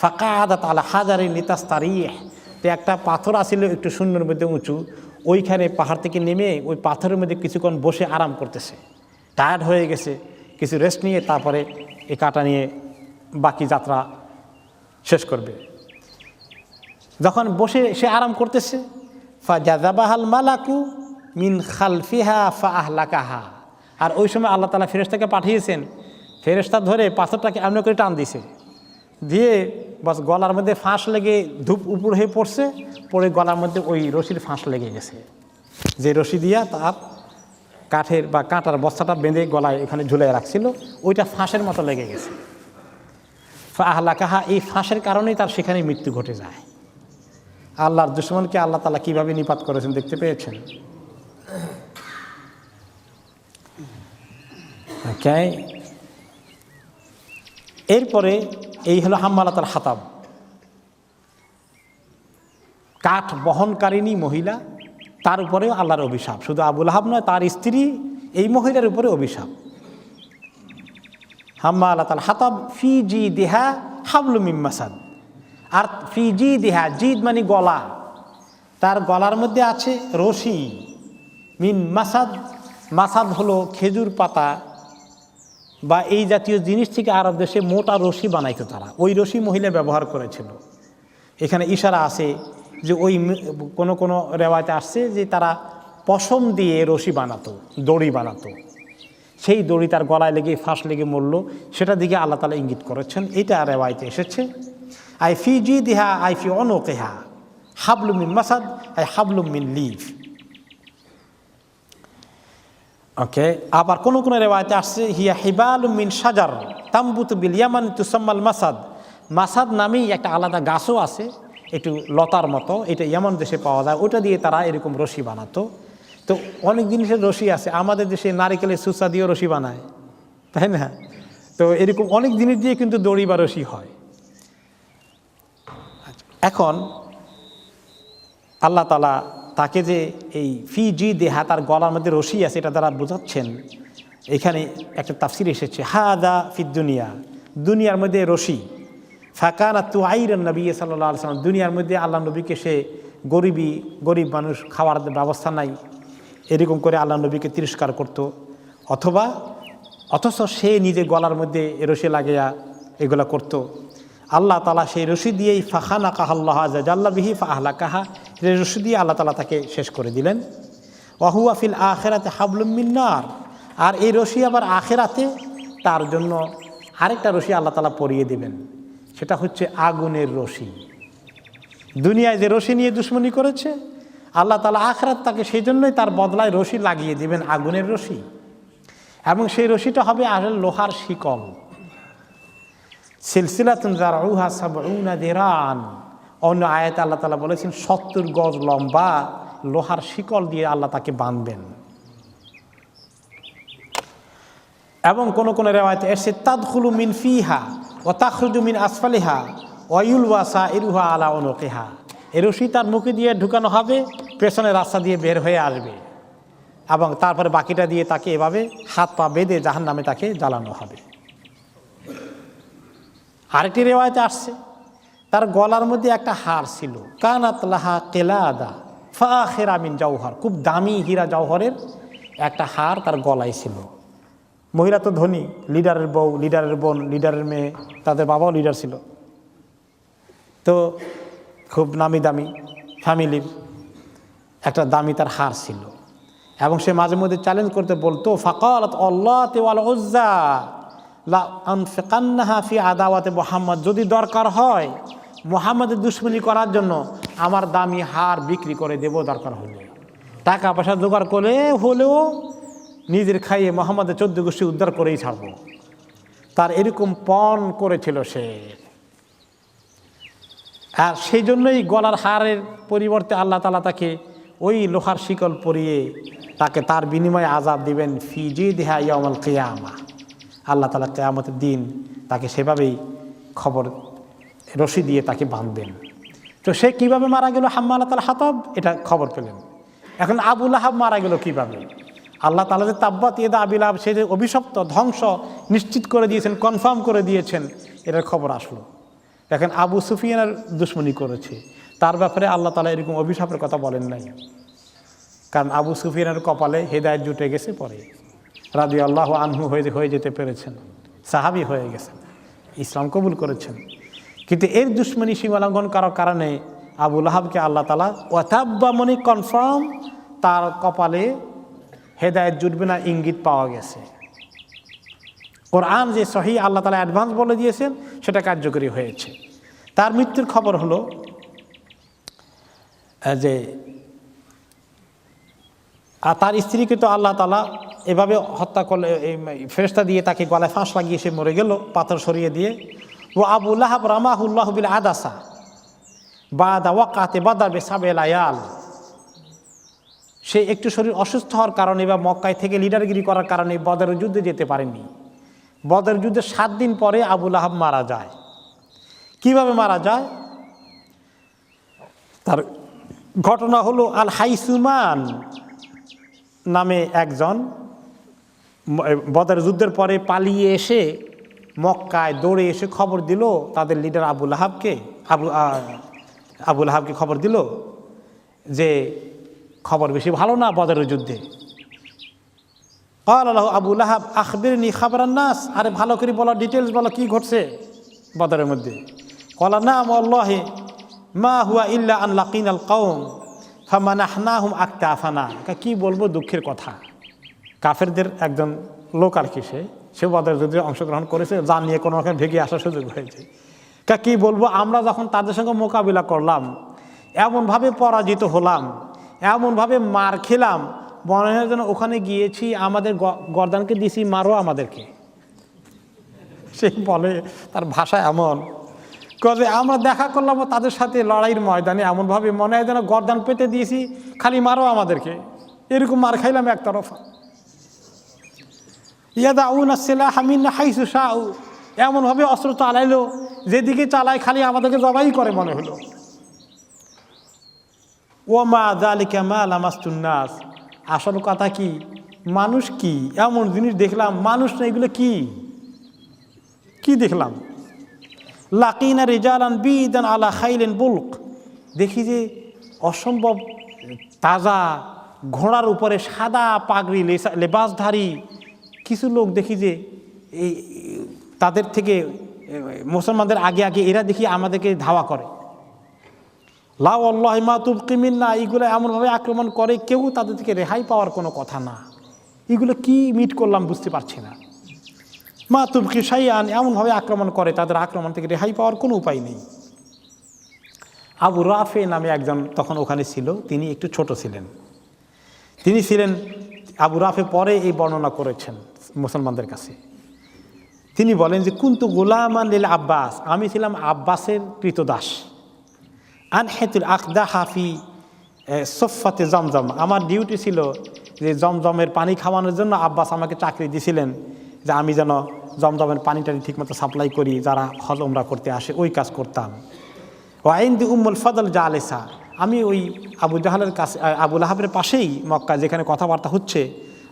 ফাকাদাত আলা হাজারিন লিতাস্তারিহ, তো একটা পাথর আসিল একটু শূন্যের মধ্যে উঁচু, ওইখানে পাহাড় থেকে নেমে ওই পাথরের মধ্যে কিছুক্ষণ বসে আরাম করতেছে, টায়ার্ড হয়ে গেছে, কিছু রেস্ট নিয়ে তারপরে এই কাঁটা নিয়ে বাকি যাত্রা শেষ করবে। যখন বসে সে আরাম করতেছে, ফাজাযাবাহাল মালাকু মিন খালফিহা ফাআহলাকাহা, আর ওই সময় আল্লাহ তাআলা ফেরেশতাকে পাঠিয়েছেন, ফেরেশতা ধরে পাথরটাকে এমন করে টান দিছে, দিয়ে বাস গলার মধ্যে ফাঁস লেগে ধূপ উপর হয়ে পড়ছে, পরে গলার মধ্যে ওই রশির ফাঁস লেগে গেছে, যে রশি দিয়া তার কাঠের বা কাঁটার বস্তাটা বেঁধে গলায় এখানে ঝুলিয়ে রাখছিল, ওইটা ফাঁসের মতো লেগে গেছে। ফাআহলাকাহা, এই ফাঁসের কারণেই তার সেখানে মৃত্যু ঘটে যায়। আল্লাহর দুশমনকে আল্লাহ তাআলা কিভাবে নিপাত করেছেন দেখতে পেয়েছেন। এরপরে এই হলো হাম্মালাতুল হাতাব, কাঠ বহনকারিণী মহিলা, তার উপরেও আল্লাহর অভিশাপ। শুধু আবু লাহাব নয়, তার স্ত্রী এই মহিলার উপরে অভিশাপ। হাম্মালাতুল হাতাব ফি জিদিহা হাবলুম মিন মাসাদ, আর ফি জিদিহা, জিদ মানে গলা, তার গলার মধ্যে আছে রশি, মিন মাসাদ, মাসাদ হলো খেজুর পাতা বা এই জাতীয় জিনিস থেকে আরব দেশে মোটা রশি বানাইতো তারা, ওই রশি মহিলা ব্যবহার করেছিল। এখানে ইশারা আছে যে ওই কোনো রেওয়ায়তে আসছে যে তারা পশম দিয়ে রশি বানাতো, দড়ি বানাতো, সেই দড়ি তার গলায় লেগে ফাঁস লেগে মরল, সেটা দিকে আল্লাহ তাআলা ইঙ্গিত করেছেন। এইটা রেওয়ায়তে এসেছে। আই ফি জিদিহা আই ফি অনকেহা হাবলুম মিন মাসাদ আই হাবলুম মিন লিফ। ওকে, আবার কোন কোন রেওয়ায়েতে আসছে হিয়া হিবালুম মিন শাজার তামবুতু বিল ইয়ামান তুসাম্মাল মাসাদ। মাসাদ নামেই একটা আলাদা গাছও আছে, একটু লতার মতো, এটা ইয়ামান দেশে পাওয়া যায়, ওটা দিয়ে তারা এরকম রশি বানাতো। তো অনেক জিনিসের রশি আছে, আমাদের দেশে নারিকেলের সুসা দিয়েও রশি বানায়, তাই না? তো এরকম অনেক জিনিস দিয়ে কিন্তু দড়ি বা রশি হয়। এখন আল্লাহ তাআলা তাকে যে এই ফি জি দেহা, তার গলার মধ্যে রশি আছে, এটা দ্বারা বোঝাচ্ছেন, এখানে একটা তাফসির এসেছে হাদা ফি দুনিয়া, দুনিয়ার মধ্যে রশি, ফাকানা তুআইরান নবী সাল্লাল্লাহু আলাইহি ওয়াসাল্লাম, দুনিয়ার মধ্যে আল্লাহ নবীকে সে গরিব মানুষ, খাওয়ার ব্যবস্থা নাই, এরকম করে আল্লাহ নবীকে তিরস্কার করত, অথচ সে নিজের গলার মধ্যে রশি লাগিয়া এগুলা করত। আল্লাহ তাআলা সেই রশি দিয়েই ফাখানাকাহা আল্লাহু আযজা জাল্লা বিহি ফাআহলাকাহা, সেই রশি দিয়ে আল্লাহ তাআলা তাকে শেষ করে দিলেন। ওয়া হুয়া ফিল আখিরাতি হাবলুম মিন নার, আর এই রশি আবার আখিরাতে তার জন্য আরেকটা রশি আল্লাহ তাআলা পরিয়ে দিবেন, সেটা হচ্ছে আগুনের রশি। দুনিয়ায় যে রশি নিয়ে দুশ্মনী করেছে, আল্লাহ তাআলা আখিরাত তাকে সেই জন্যই তার বদলায় রশি লাগিয়ে দিবেন, আগুনের রশি। এবং সেই রশিটা হবে আসলে লোহার শিকল, সিলসিলাতুন যারউহা সাবউনা দিরান। অন্য আয়াতে আল্লাহ তাআলা বলেছেন 70 গজ লম্বা লোহার শিকল দিয়ে আল্লাহ তাকে বাঁধবেন। এবং কোন কোন রিওয়ায়াতে এসে তাদখুলু মিন ফিহা ওয়া তাখরুজু মিন আসফালিহা ওয়া ইউলওয়া সাইরুহা আলা উনুকিহা, এই রশি তার মুখে দিয়ে ঢুকানো হবে, পেছনের রাস্তা দিয়ে বের হয়ে আসবে, এবং তারপরে বাকিটা দিয়ে তাকে এভাবে হাত পা বেঁধে জাহান্নামে তাকে জ্বালানো হবে। আরেকটি রিওয়ায়াতে আসছে তার গলার মধ্যে একটা হার ছিল, কানাত লাহা কিলাদা ফাখিরা মিন জাওহার, খুব দামি হীরা জওহরের একটা হার তার গলায় ছিল। মহিলা তো ধনী, লিডারের বউ, লিডারের বোন, লিডারের মেয়ে, তাদের বাবাও লিডার ছিল, তো খুব নামি দামি ফ্যামিলির একটা দামি তার হার ছিল। এবং সে মাঝে মধ্যে চ্যালেঞ্জ করতে বলতো, ফাকালাত আল্লাতি ওয়াল উজ্জা লা আনফিকান্নাহা ফি আদাওয়াতে মুহাম্মদ, যদি দরকার হয় মুহাম্মাদের দুশমনি করার জন্য আমার দামি হার বিক্রি করে দেব, দরকার হলে টাকা পয়সা জোগাড় করে হলেও নিজের খাইয়ে মুহাম্মাদের 14 গোষ্ঠী উদ্ধার করেই ছাড়ব। তার এরকম পণ করেছিল সে। আর সেই জন্যই গলার হারের পরিবর্তে আল্লাহ তাআলা তাকে ওই লোহার শিকল পরিয়ে তাকে তার বিনিময়ে আযাব দিবেন, ফি জিদিহা ইয়াউমাল কিয়ামা। আল্লাহ তাআলা কিয়ামতের দিন তাকে সেভাবেই খবর রশি দিয়ে তাকে বাঁধবেন। তো সে কিভাবে মারা গেল, হাম্মালাতুল হাতাব, এটা খবর পেলেন। এখন আবু লাহাব মারা গেল কিভাবে? আল্লাহ তাআলা যে তাব্বাত ইয়াদা আবি লাহাব, সে যে অভিশপ্ত, ধ্বংস নিশ্চিত করে দিয়েছেন, কনফার্ম করে দিয়েছেন, এটার খবর আসলো। দেখেন আবু সুফিয়ানের দুশমনি করেছে, তার ব্যাপারে আল্লাহ তাআলা এরকম অভিশাপের কথা বলেন নাই, কারণ আবু সুফিয়ানের কপালে হেদায়েত জুটে গেছে, পরে রাদিয়াল্লাহু আনহু হয়ে যেতে পেরেছেন, সাহাবী হয়ে গেছেন, ইসলাম কবুল করেছেন। কিন্তু এর দুশমনি সীমালঙ্ঘন করার কারণে আবু লাহাবকে আল্লাহ তাআলা ওয়াতাব্বা মনি কনফার্ম, তার কপালে হেদায়েত জুটবে না ইঙ্গিত পাওয়া গেছে। কোরআন যে সহি আল্লাহ তাআলা অ্যাডভান্স বলে দিয়েছেন, সেটা কার্যকরী হয়েছে। তার মৃত্যুর খবর হলো যে তার স্ত্রীকে তো আল্লাহ তাআলা এভাবে হত্যা করলে, ফেরেশতা দিয়ে তাকে গলায় ফাঁস লাগিয়ে সে মরে গেল, পাথর সরিয়ে দিয়ে। ও আবু লাহাব রামাহুল্লাহু বিল আদাসা বাদা ওয়াকাতে বাদার বিসাবিল আয়াল, সে একটু শরীর অসুস্থ হওয়ার কারণে বা মক্কায় থেকে লিডারগিরি করার কারণে বদরের যুদ্ধে যেতে পারেনি। বদরের যুদ্ধে 7 দিন পরে আবু লাহাব মারা যায়। কিভাবে মারা যায়? তার ঘটনা হলো আল হাইসুমান নামে একজন বদরের যুদ্ধের পরে পালিয়ে এসে মক্কায় দৌড়ে এসে খবর দিল তাদের লিডার আবু লাহাবকে খবর দিল যে খবর বেশি ভালো না বদরের যুদ্ধে। ক্বালা আবু লাহাব আখবিরনি খাবরান নাস, আরে ভালো করে বলো, ডিটেলস বলো, কি ঘটছে বদরের মধ্যে। ক্বালা নাম ওয়াল্লাহি মা হুয়া ইল্লা আন লাকিনাল কওম ফামানাহনাহুম আকতাফানা। কি বলবো, দুঃখের কথা। কাফেরদের একজন লোক আর কি, সে বদরের যুদ্ধে অংশগ্রহণ করেছে, যা নিয়ে কোনো রকম ভেগে আসার সুযোগ হয়েছে। কি বলবো, আমরা যখন তাদের সঙ্গে মোকাবিলা করলাম, এমনভাবে পরাজিত হলাম, এমনভাবে মার খেলাম, মনে হয় যেন ওখানে গিয়েছি, আমাদের গর্দানকে দিয়েছি, মারো আমাদেরকে। সে বলে, তার ভাষা এমন যে আমরা দেখা করলাম তাদের সাথে লড়াইয়ের ময়দানে, এমনভাবে মনে হয় যেন গর্দান পেতে দিয়েছি, খালি মারো আমাদেরকে, এরকম মার খাইলাম একতরফা। ইয়াদাউনা সিলাহা মিন হাইসু শাউ, এমনভাবে অস্ত্র চালাইলো যেদিকে চালায় খালি আমাদেরকে জবাই করে মনে হলো। ওমা যালিকা মা লামাস্তুন নাস, আসল কথা কি, মানুষ কি এমন জিনিস দেখলাম, মানুষ না, এগুলো কি দেখলাম। লাকিনা রিজালান বিদান আলা খাইলিন বুলক, দেখি যে অসম্ভব তাজা ঘোড়ার উপরে সাদা পাগড়ি লেবাসধারী কিছু লোক দেখি যে এই তাদের থেকে মুসলমানদের আগে আগে এরা দেখি আমাদেরকে ধাওয়া করে। লা ওয়াল্লাহি মা তুবকি মিন্না, এইগুলো এমনভাবে আক্রমণ করে কেউ তাদের থেকে রেহাই পাওয়ার কোনো কথা না। এগুলো কি মিট করলাম বুঝতে পারছি না। মা তুবকি শাইআন, এমনভাবে আক্রমণ করে তাদের আক্রমণ থেকে রেহাই পাওয়ার কোনো উপায় নেই। আবু রাফে নামে একজন তখন ওখানে ছিল, তিনি একটু ছোট ছিলেন। তিনি ছিলেন, আবু রাফে পরে এই বর্ণনা করেছেন মুসলমানদের কাছে। তিনি বলেন যে কুনতু গুলামান লিল আব্বাস, আমি ছিলাম আব্বাসের কৃতদাস। আনহেতুল আকদা হাফি সোফাতে জমজম, আমার ডিউটি ছিল যে জমজমের পানি খাওয়ানোর জন্য আব্বাস আমাকে চাকরি দিয়েছিলেন যে আমি যেন জমজমের পানিটা ঠিকমতো সাপ্লাই করি, যারা হজ উমরা করতে আসে ওই কাজ করতাম। ও আইন্দি উম্মুল ফদল জালেসা, আমি ওই আবু জাহালের কাছে, আবু লাহাবের পাশেই মক্কা যেখানে কথাবার্তা হচ্ছে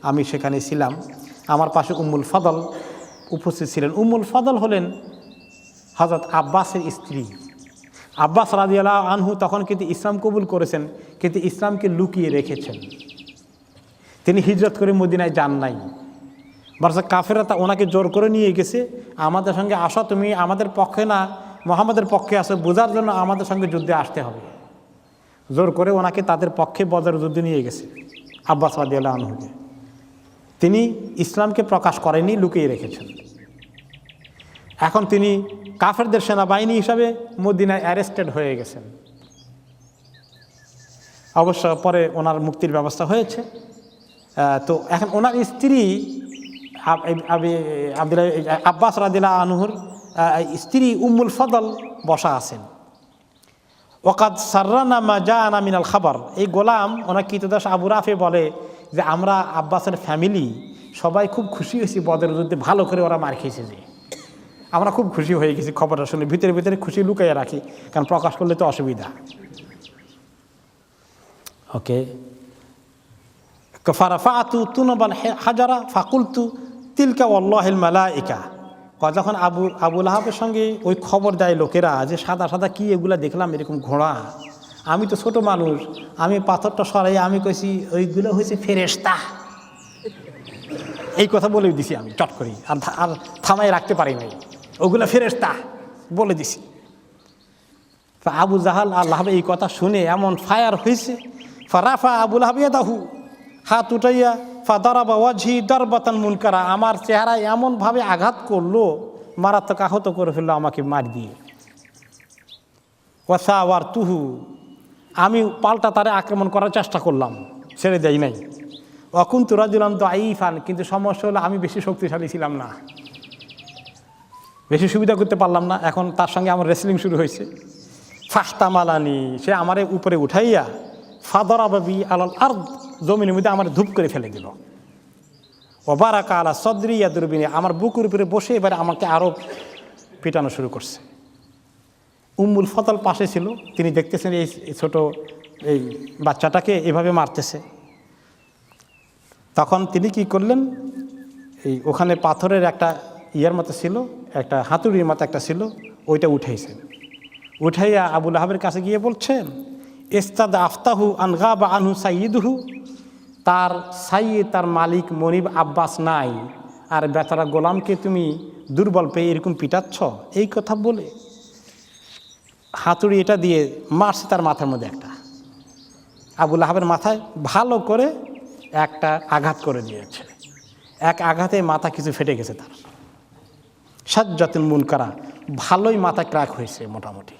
আমি সেখানে ছিলাম। আমার পাশে উম্মুল ফদল উপস্থিত ছিলেন। উম্মুল ফদল হলেন হযরত আব্বাসের স্ত্রী। আব্বাস রাদিয়াল্লাহু আনহু তখন কিন্তু ইসলাম কবুল করেছেন, কিন্তু ইসলামকে লুকিয়ে রেখেছেন। তিনি হিজরত করে মদিনায় যান নাই, বরং কাফেররা ওনাকে জোর করে নিয়ে গেছে, আমাদের সঙ্গে আসো, তুমি আমাদের পক্ষে না মুহাম্মাদের পক্ষে আসো, বোঝার জন্য আমাদের সঙ্গে যুদ্ধে আসতে হবে। জোর করে ওনাকে তাদের পক্ষে বদর যুদ্ধে নিয়ে গেছে আব্বাস রাদিয়াল্লাহু আনহুকে। তিনি ইসলামকে প্রকাশ করেনি, লুকিয়ে রেখেছেন। এখন তিনি কাফেরদের সেনাবাহিনী হিসাবে মদিনায় অ্যারেস্টেড হয়ে গেছেন। অবশ্য পরে ওনার মুক্তির ব্যবস্থা হয়েছে। তো এখন ওনার স্ত্রী আব্বাস রাদিয়াল্লাহু আনহুর স্ত্রী উম্মুল ফদল বসা আছেন। ওয়াকাদ সাররানা মা জাআনা মিনাল খাবার, এই গোলাম ওনার কৃতদাস আবু রাফে বলে যে আমরা আব্বাসের ফ্যামিলি সবাই খুব খুশি হয়েছি বদর যুদ্ধে, ভালো করে ওরা মার খেয়েছে, যে আমরা খুব খুশি হয়ে গেছি খবরটা শুনে। ভিতরে ভিতরে খুশি লুকাইয়া রাখি, কারণ প্রকাশ করলে তো অসুবিধা। ওকে, ফারাফাতু তুনবান হাজারা ফাকুলতু তিলকা ওয়াল্লাহিল মালাইকা। যখন আবু লাহাবের সঙ্গে ওই খবর দেয় লোকেরা যে সাদা সাদা কি এগুলা দেখলাম, এরকম ঘোড়া, আমি তো ছোট মানুষ, আমি পাথরটা সরাই আমি কইছি ওইগুলো হয়েছে ফেরেশতা, এই কথা বলে দিছি আমি চট করি, আর থামাই রাখতে পারি নাই, ওগুলো ফেরেশতা বলে দিছি। আবু জাহাল আর লাহাব এই কথা শুনে এমন ফায়ার হয়েছে, ফারাফা আবু লাহাব ইয়াদাহু, হাত উঠাইয়া ফাদারাবা ওয়াজহি দারবাতান মুনকারা, আমার চেহারায় এমনভাবে আঘাত করলো, মারাত্মক আহত করে ফেললো আমাকে মার দিয়ে। ওয়াসাওয়ার তুহু, আমি পাল্টা তারে আক্রমণ করার চেষ্টা করলাম, ছেড়ে দেয় নাই। অকুন্তু রাজুলান দাঈফান, কিন্তু সমস্যা হলো আমি বেশি শক্তিশালী ছিলাম না, বেশি সুবিধা করতে পারলাম না। এখন তার সঙ্গে আমার রেসলিং শুরু হয়েছে। ফাহতামালানি, সে আমার উপরে উঠাইয়া ফাদারাবি আলাল আরদ, জমিনের মধ্যে আমার ধূপ করে ফেলে দিল। ও বারাকা আলা সদরি ইয়াদুরবিনী, আমার বুকুর উপরে বসে এবারে আমাকে আরও পিটানো শুরু করছে। উম্মুল ফদল পাশে ছিল, তিনি দেখতেছেন এই ছোট এই বাচ্চাটাকে এভাবে মারতেছে। তখন তিনি কি করলেন, এই ওখানে পাথরের একটা ইয়ার মতো ছিল, একটা হাতুড়ির মতো একটা ছিল, ওইটা উঠাইছেন। উঠাইয়া আবু লাহাবের কাছে গিয়ে বলছেন, ইস্তাদ আফতাহু আনগা বা আনহু সাইয়িদহু, তার সাইয়্যিদ, তার মালিক মনিব আব্বাস নাই, আর বেচারা গোলামকে তুমি দুর্বল পেয়ে এরকম পিটাচ্ছ। এই কথা বলে হাতুড়ি এটা দিয়ে মারছে তার মাথার মধ্যে একটা, আবু লাহাবের মাথায় ভালো করে একটা আঘাত করে দিয়েছে। এক আঘাতে মাথা কিছু ফেটে গেছে তার। সাজ্জাতুল মুনকারা, ভালোই মাথা ক্র্যাক হয়েছে, মোটামুটি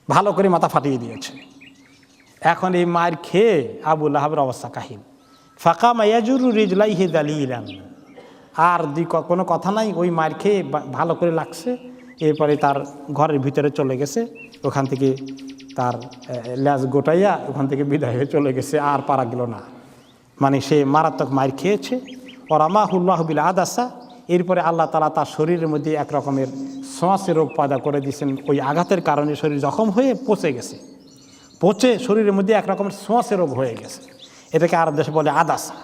ভালো করে মাথা ফাটিয়ে দিয়েছে। এখন এই মায়ের খেয়ে আবু লাহাবের অবস্থা কাহিল। ফাঁকা মায়াজুরু রিজলাইহি দালিলান, আর কোনো কথা নাই, ওই মায়ের খেয়ে ভালো করে লাগছে। এরপরে তার ঘরের ভিতরে চলে গেছে, ওখান থেকে তার ল্যাজ গোটাইয়া ওখান থেকে বিদায় হয়ে চলে গেছে, আর পারা গেল না। মানে সে মারাত্মক মায়ের খেয়েছে। ওরামাহুল্লাহ বিল আদাসা, এরপরে আল্লাহ তাআলা তার শরীরের মধ্যে এক রকমের ছোঁয়াচে রোগ পয়দা করে দিয়েছেন। ওই আঘাতের কারণে শরীর জখম হয়ে পচে গেছে, পচে শরীরের মধ্যে এক রকমের ছোঁয়াচে রোগ হয়ে গেছে। এটাকে আরব দেশে বলে আদাসা।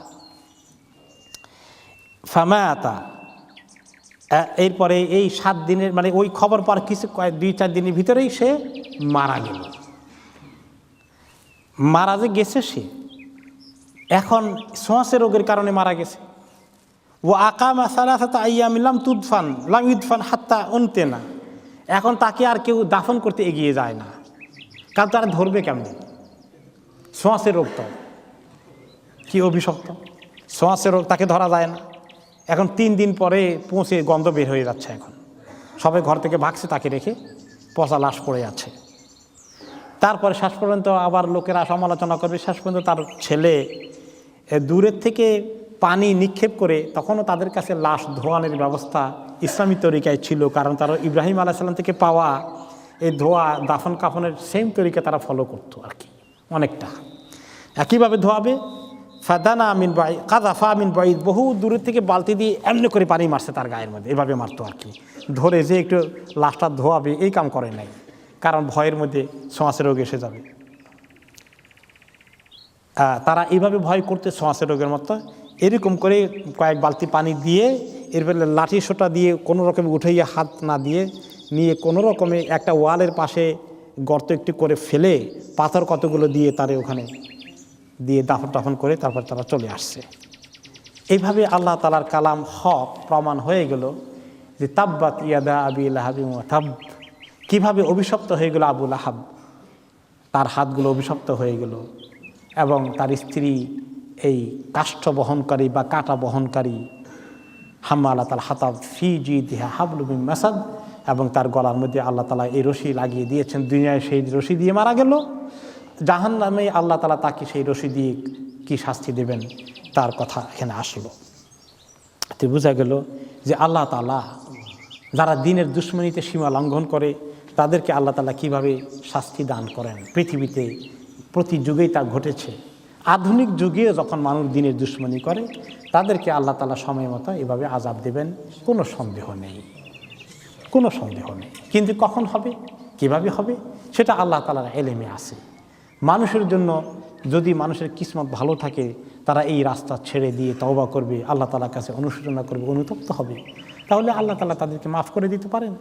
ফামাতা, এরপরে এই 7 দিনের মানে ওই খবর পর কিছু 2-4 দিনের ভিতরেই সে মারা গেল। মারা যে গেছে সে এখন ছোঁয়াচে রোগের কারণে মারা গেছে। ও আকামা সালাসাতা আইয়াম লাম তুদফান লাম ইদফান হাত্তা উনতেনা, এখন তাকে আর কেউ দাফন করতে এগিয়ে যায় না, কারণ তারা ধরবে কেমন? ছোঁয়াচে রোগ তো কি অভিশপ্ত, ছোঁয়াচে রোগ, তাকে ধরা যায় না। এখন 3 দিন পরে পৌঁছে গন্ধ বের হয়ে যাচ্ছে। এখন সবাই ঘর থেকে ভাগছে, তাকে রেখে পচা লাশ পড়ে আছে। তারপরে শেষ পর্যন্ত আবার লোকেরা সমালোচনা করবে। শেষ পর্যন্ত তার ছেলে দূরের থেকে পানি নিক্ষেপ করে, তখনও তাদের কাছে লাশ ধোয়ানোর ব্যবস্থা ইসলামী তরিকায় ছিল, কারণ তারা ইব্রাহিম আলাইহিস সালাম থেকে পাওয়া এই ধোয়া দাফন কাফনের সেম তরিকা তারা ফলো করতো আর কি, অনেকটা একইভাবে ধোয়াবে। ফাদানা আমিন বাই কাদাফা আমিন বাই, বহু দূরের থেকে বালতি দিয়ে এমনি করে পানি মারছে তার গায়ের মধ্যে, এভাবে মারতো আর কি, ধরে যে একটু লাশটা ধোয়াবে এই কাম করে নাই, কারণ ভয়ের মধ্যে ছোঁয়াচে রোগ এসে যাবে। তারা এইভাবে ভয় করতে ছোঁয়াচে রোগের মতো, এরকম করে কয়েক বালতি পানি দিয়ে এরপরে লাঠি সোটা দিয়ে কোনো রকমে উঠাইয়া হাত না দিয়ে নিয়ে কোনো রকমে একটা ওয়ালের পাশে গর্ত একটু করে ফেলে পাথর কতগুলো দিয়ে তারে ওখানে দিয়ে দাফন টাফন করে তারপর তারা চলে আসছে। এইভাবে আল্লাহ তাআলার কালাম হক প্রমাণ হয়ে গেল যে তাব্বাত ইয়াদা আবি লাহাবি ওয়া তাব, কীভাবে অভিশপ্ত হয়ে গেল আবু লাহাব, তার হাতগুলো অভিশপ্ত হয়ে গেল, এবং তার স্ত্রী এই কাষ্ঠ বহনকারী বা কাঁটা বহনকারী হাম্মালাত আল হাতাব ফি জিদিহা হাবলুম মিন মাসাদ, এবং তার গলার মধ্যে আল্লাহ তাআলা এই রশি লাগিয়ে দিয়েছেন। দুনিয়ায় সেই রশি দিয়ে মারা গেল, জাহান্নামে আল্লাহ তাআলা তাকে সেই রশি দিয়ে কি শাস্তি দেবেন তার কথা এখানে আসলো। তো বোঝা গেল যে আল্লাহ তাআলা যারা দিনের দুশ্মনীতে সীমা লঙ্ঘন করে তাদেরকে আল্লাহ তাআলা কীভাবে শাস্তি দান করেন। পৃথিবীতে প্রতি যুগেই তা ঘটেছে। আধুনিক যুগেও যখন মানুষ দিনের দুশ্মনী করে তাদেরকে আল্লাহ তাআলা সময় মতো এভাবে আযাব দেবেন, কোনো সন্দেহ নেই, কোনো সন্দেহ নেই। কিন্তু কখন হবে, কিভাবে হবে, সেটা আল্লাহ তাআলার ইলমে আছে। মানুষের জন্য যদি মানুষের কিসমত ভালো থাকে, তারা এই রাস্তা ছেড়ে দিয়ে তওবা করবে, আল্লাহ তাআলার কাছে অনুশোচনা করবে, অনুতপ্ত হবে, তাহলে আল্লাহ তাআলা তাদেরকে মাফ করে দিতে পারেন।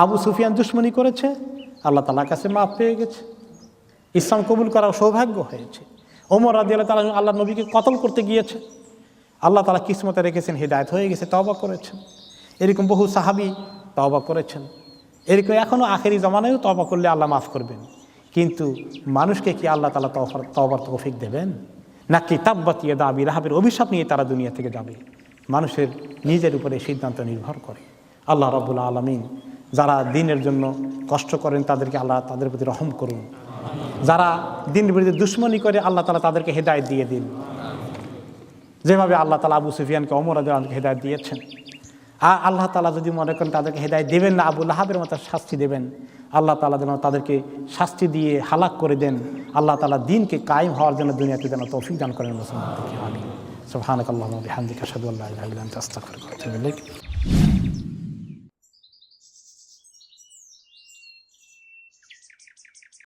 আবু সুফিয়ান দুশ্মনী করেছে, আল্লাহ তাআলার কাছে মাফ পেয়ে গেছে, ইসলাম কবুল করার সৌভাগ্য হয়েছে। ওমর রাদিয়াল্লাহু তাআলা আল্লাহ নবীকে কতল করতে গিয়েছে, আল্লাহ তাআলা কিসমতে রেখেছেন, হিদায়াত হয়ে গেছে, তওবা করেছেন। এরকম বহু সাহাবী তওবা করেছেন। এরকম এখনও আখেরি জামানায়ও তওবা করলে আল্লাহ মাফ করবেন। কিন্তু মানুষকে কি আল্লাহ তাআলা তওবার তৌফিক দেবেন নাকি তাব্বাত ইয়াদা আবি লাহাবের অভিশাপ নিয়ে তারা দুনিয়া থেকে যাবে? মানুষের নিজের উপরে সিদ্ধান্ত নির্ভর করে। আল্লাহ রাব্বুল আলামিন যারা দিনের জন্য কষ্ট করেন তাদেরকে আল্লাহ তাদের প্রতি রহম করুন। যারা দিনের বিরুদ্ধে দুশ্মনী করে আল্লাহ তাআলা তাদেরকে হেদায়েত দিয়ে দিন, যেভাবে আল্লাহ তাআলা আবু সুফিয়ানকে ওমর রাদিয়াল্লাহু আনহুকে হেদায়েত দিয়েছেন। আর আল্লাহ তাআলা যদি মনে করেন তাদেরকে হেদায়েত দেবেন না, আবু লাহাবের মতো শাস্তি দেবেন, আল্লাহ তাআলা যেন তাদেরকে শাস্তি দিয়ে হালাক করে দেন। আল্লাহ তাআলা দ্বীনকে কায়েম হওয়ার জন্য দুনিয়াতে যেন তৌফিক দান করেন মুসলমানদেরকে। আমিন। সুবহানাকাল্লাহুম্মা ওয়া বিহামদিকা আশহাদু আল্লা ইলাহা ইল্লা আনতা আস্তাগফিরুকা ওয়া আতুবু ইলাইক।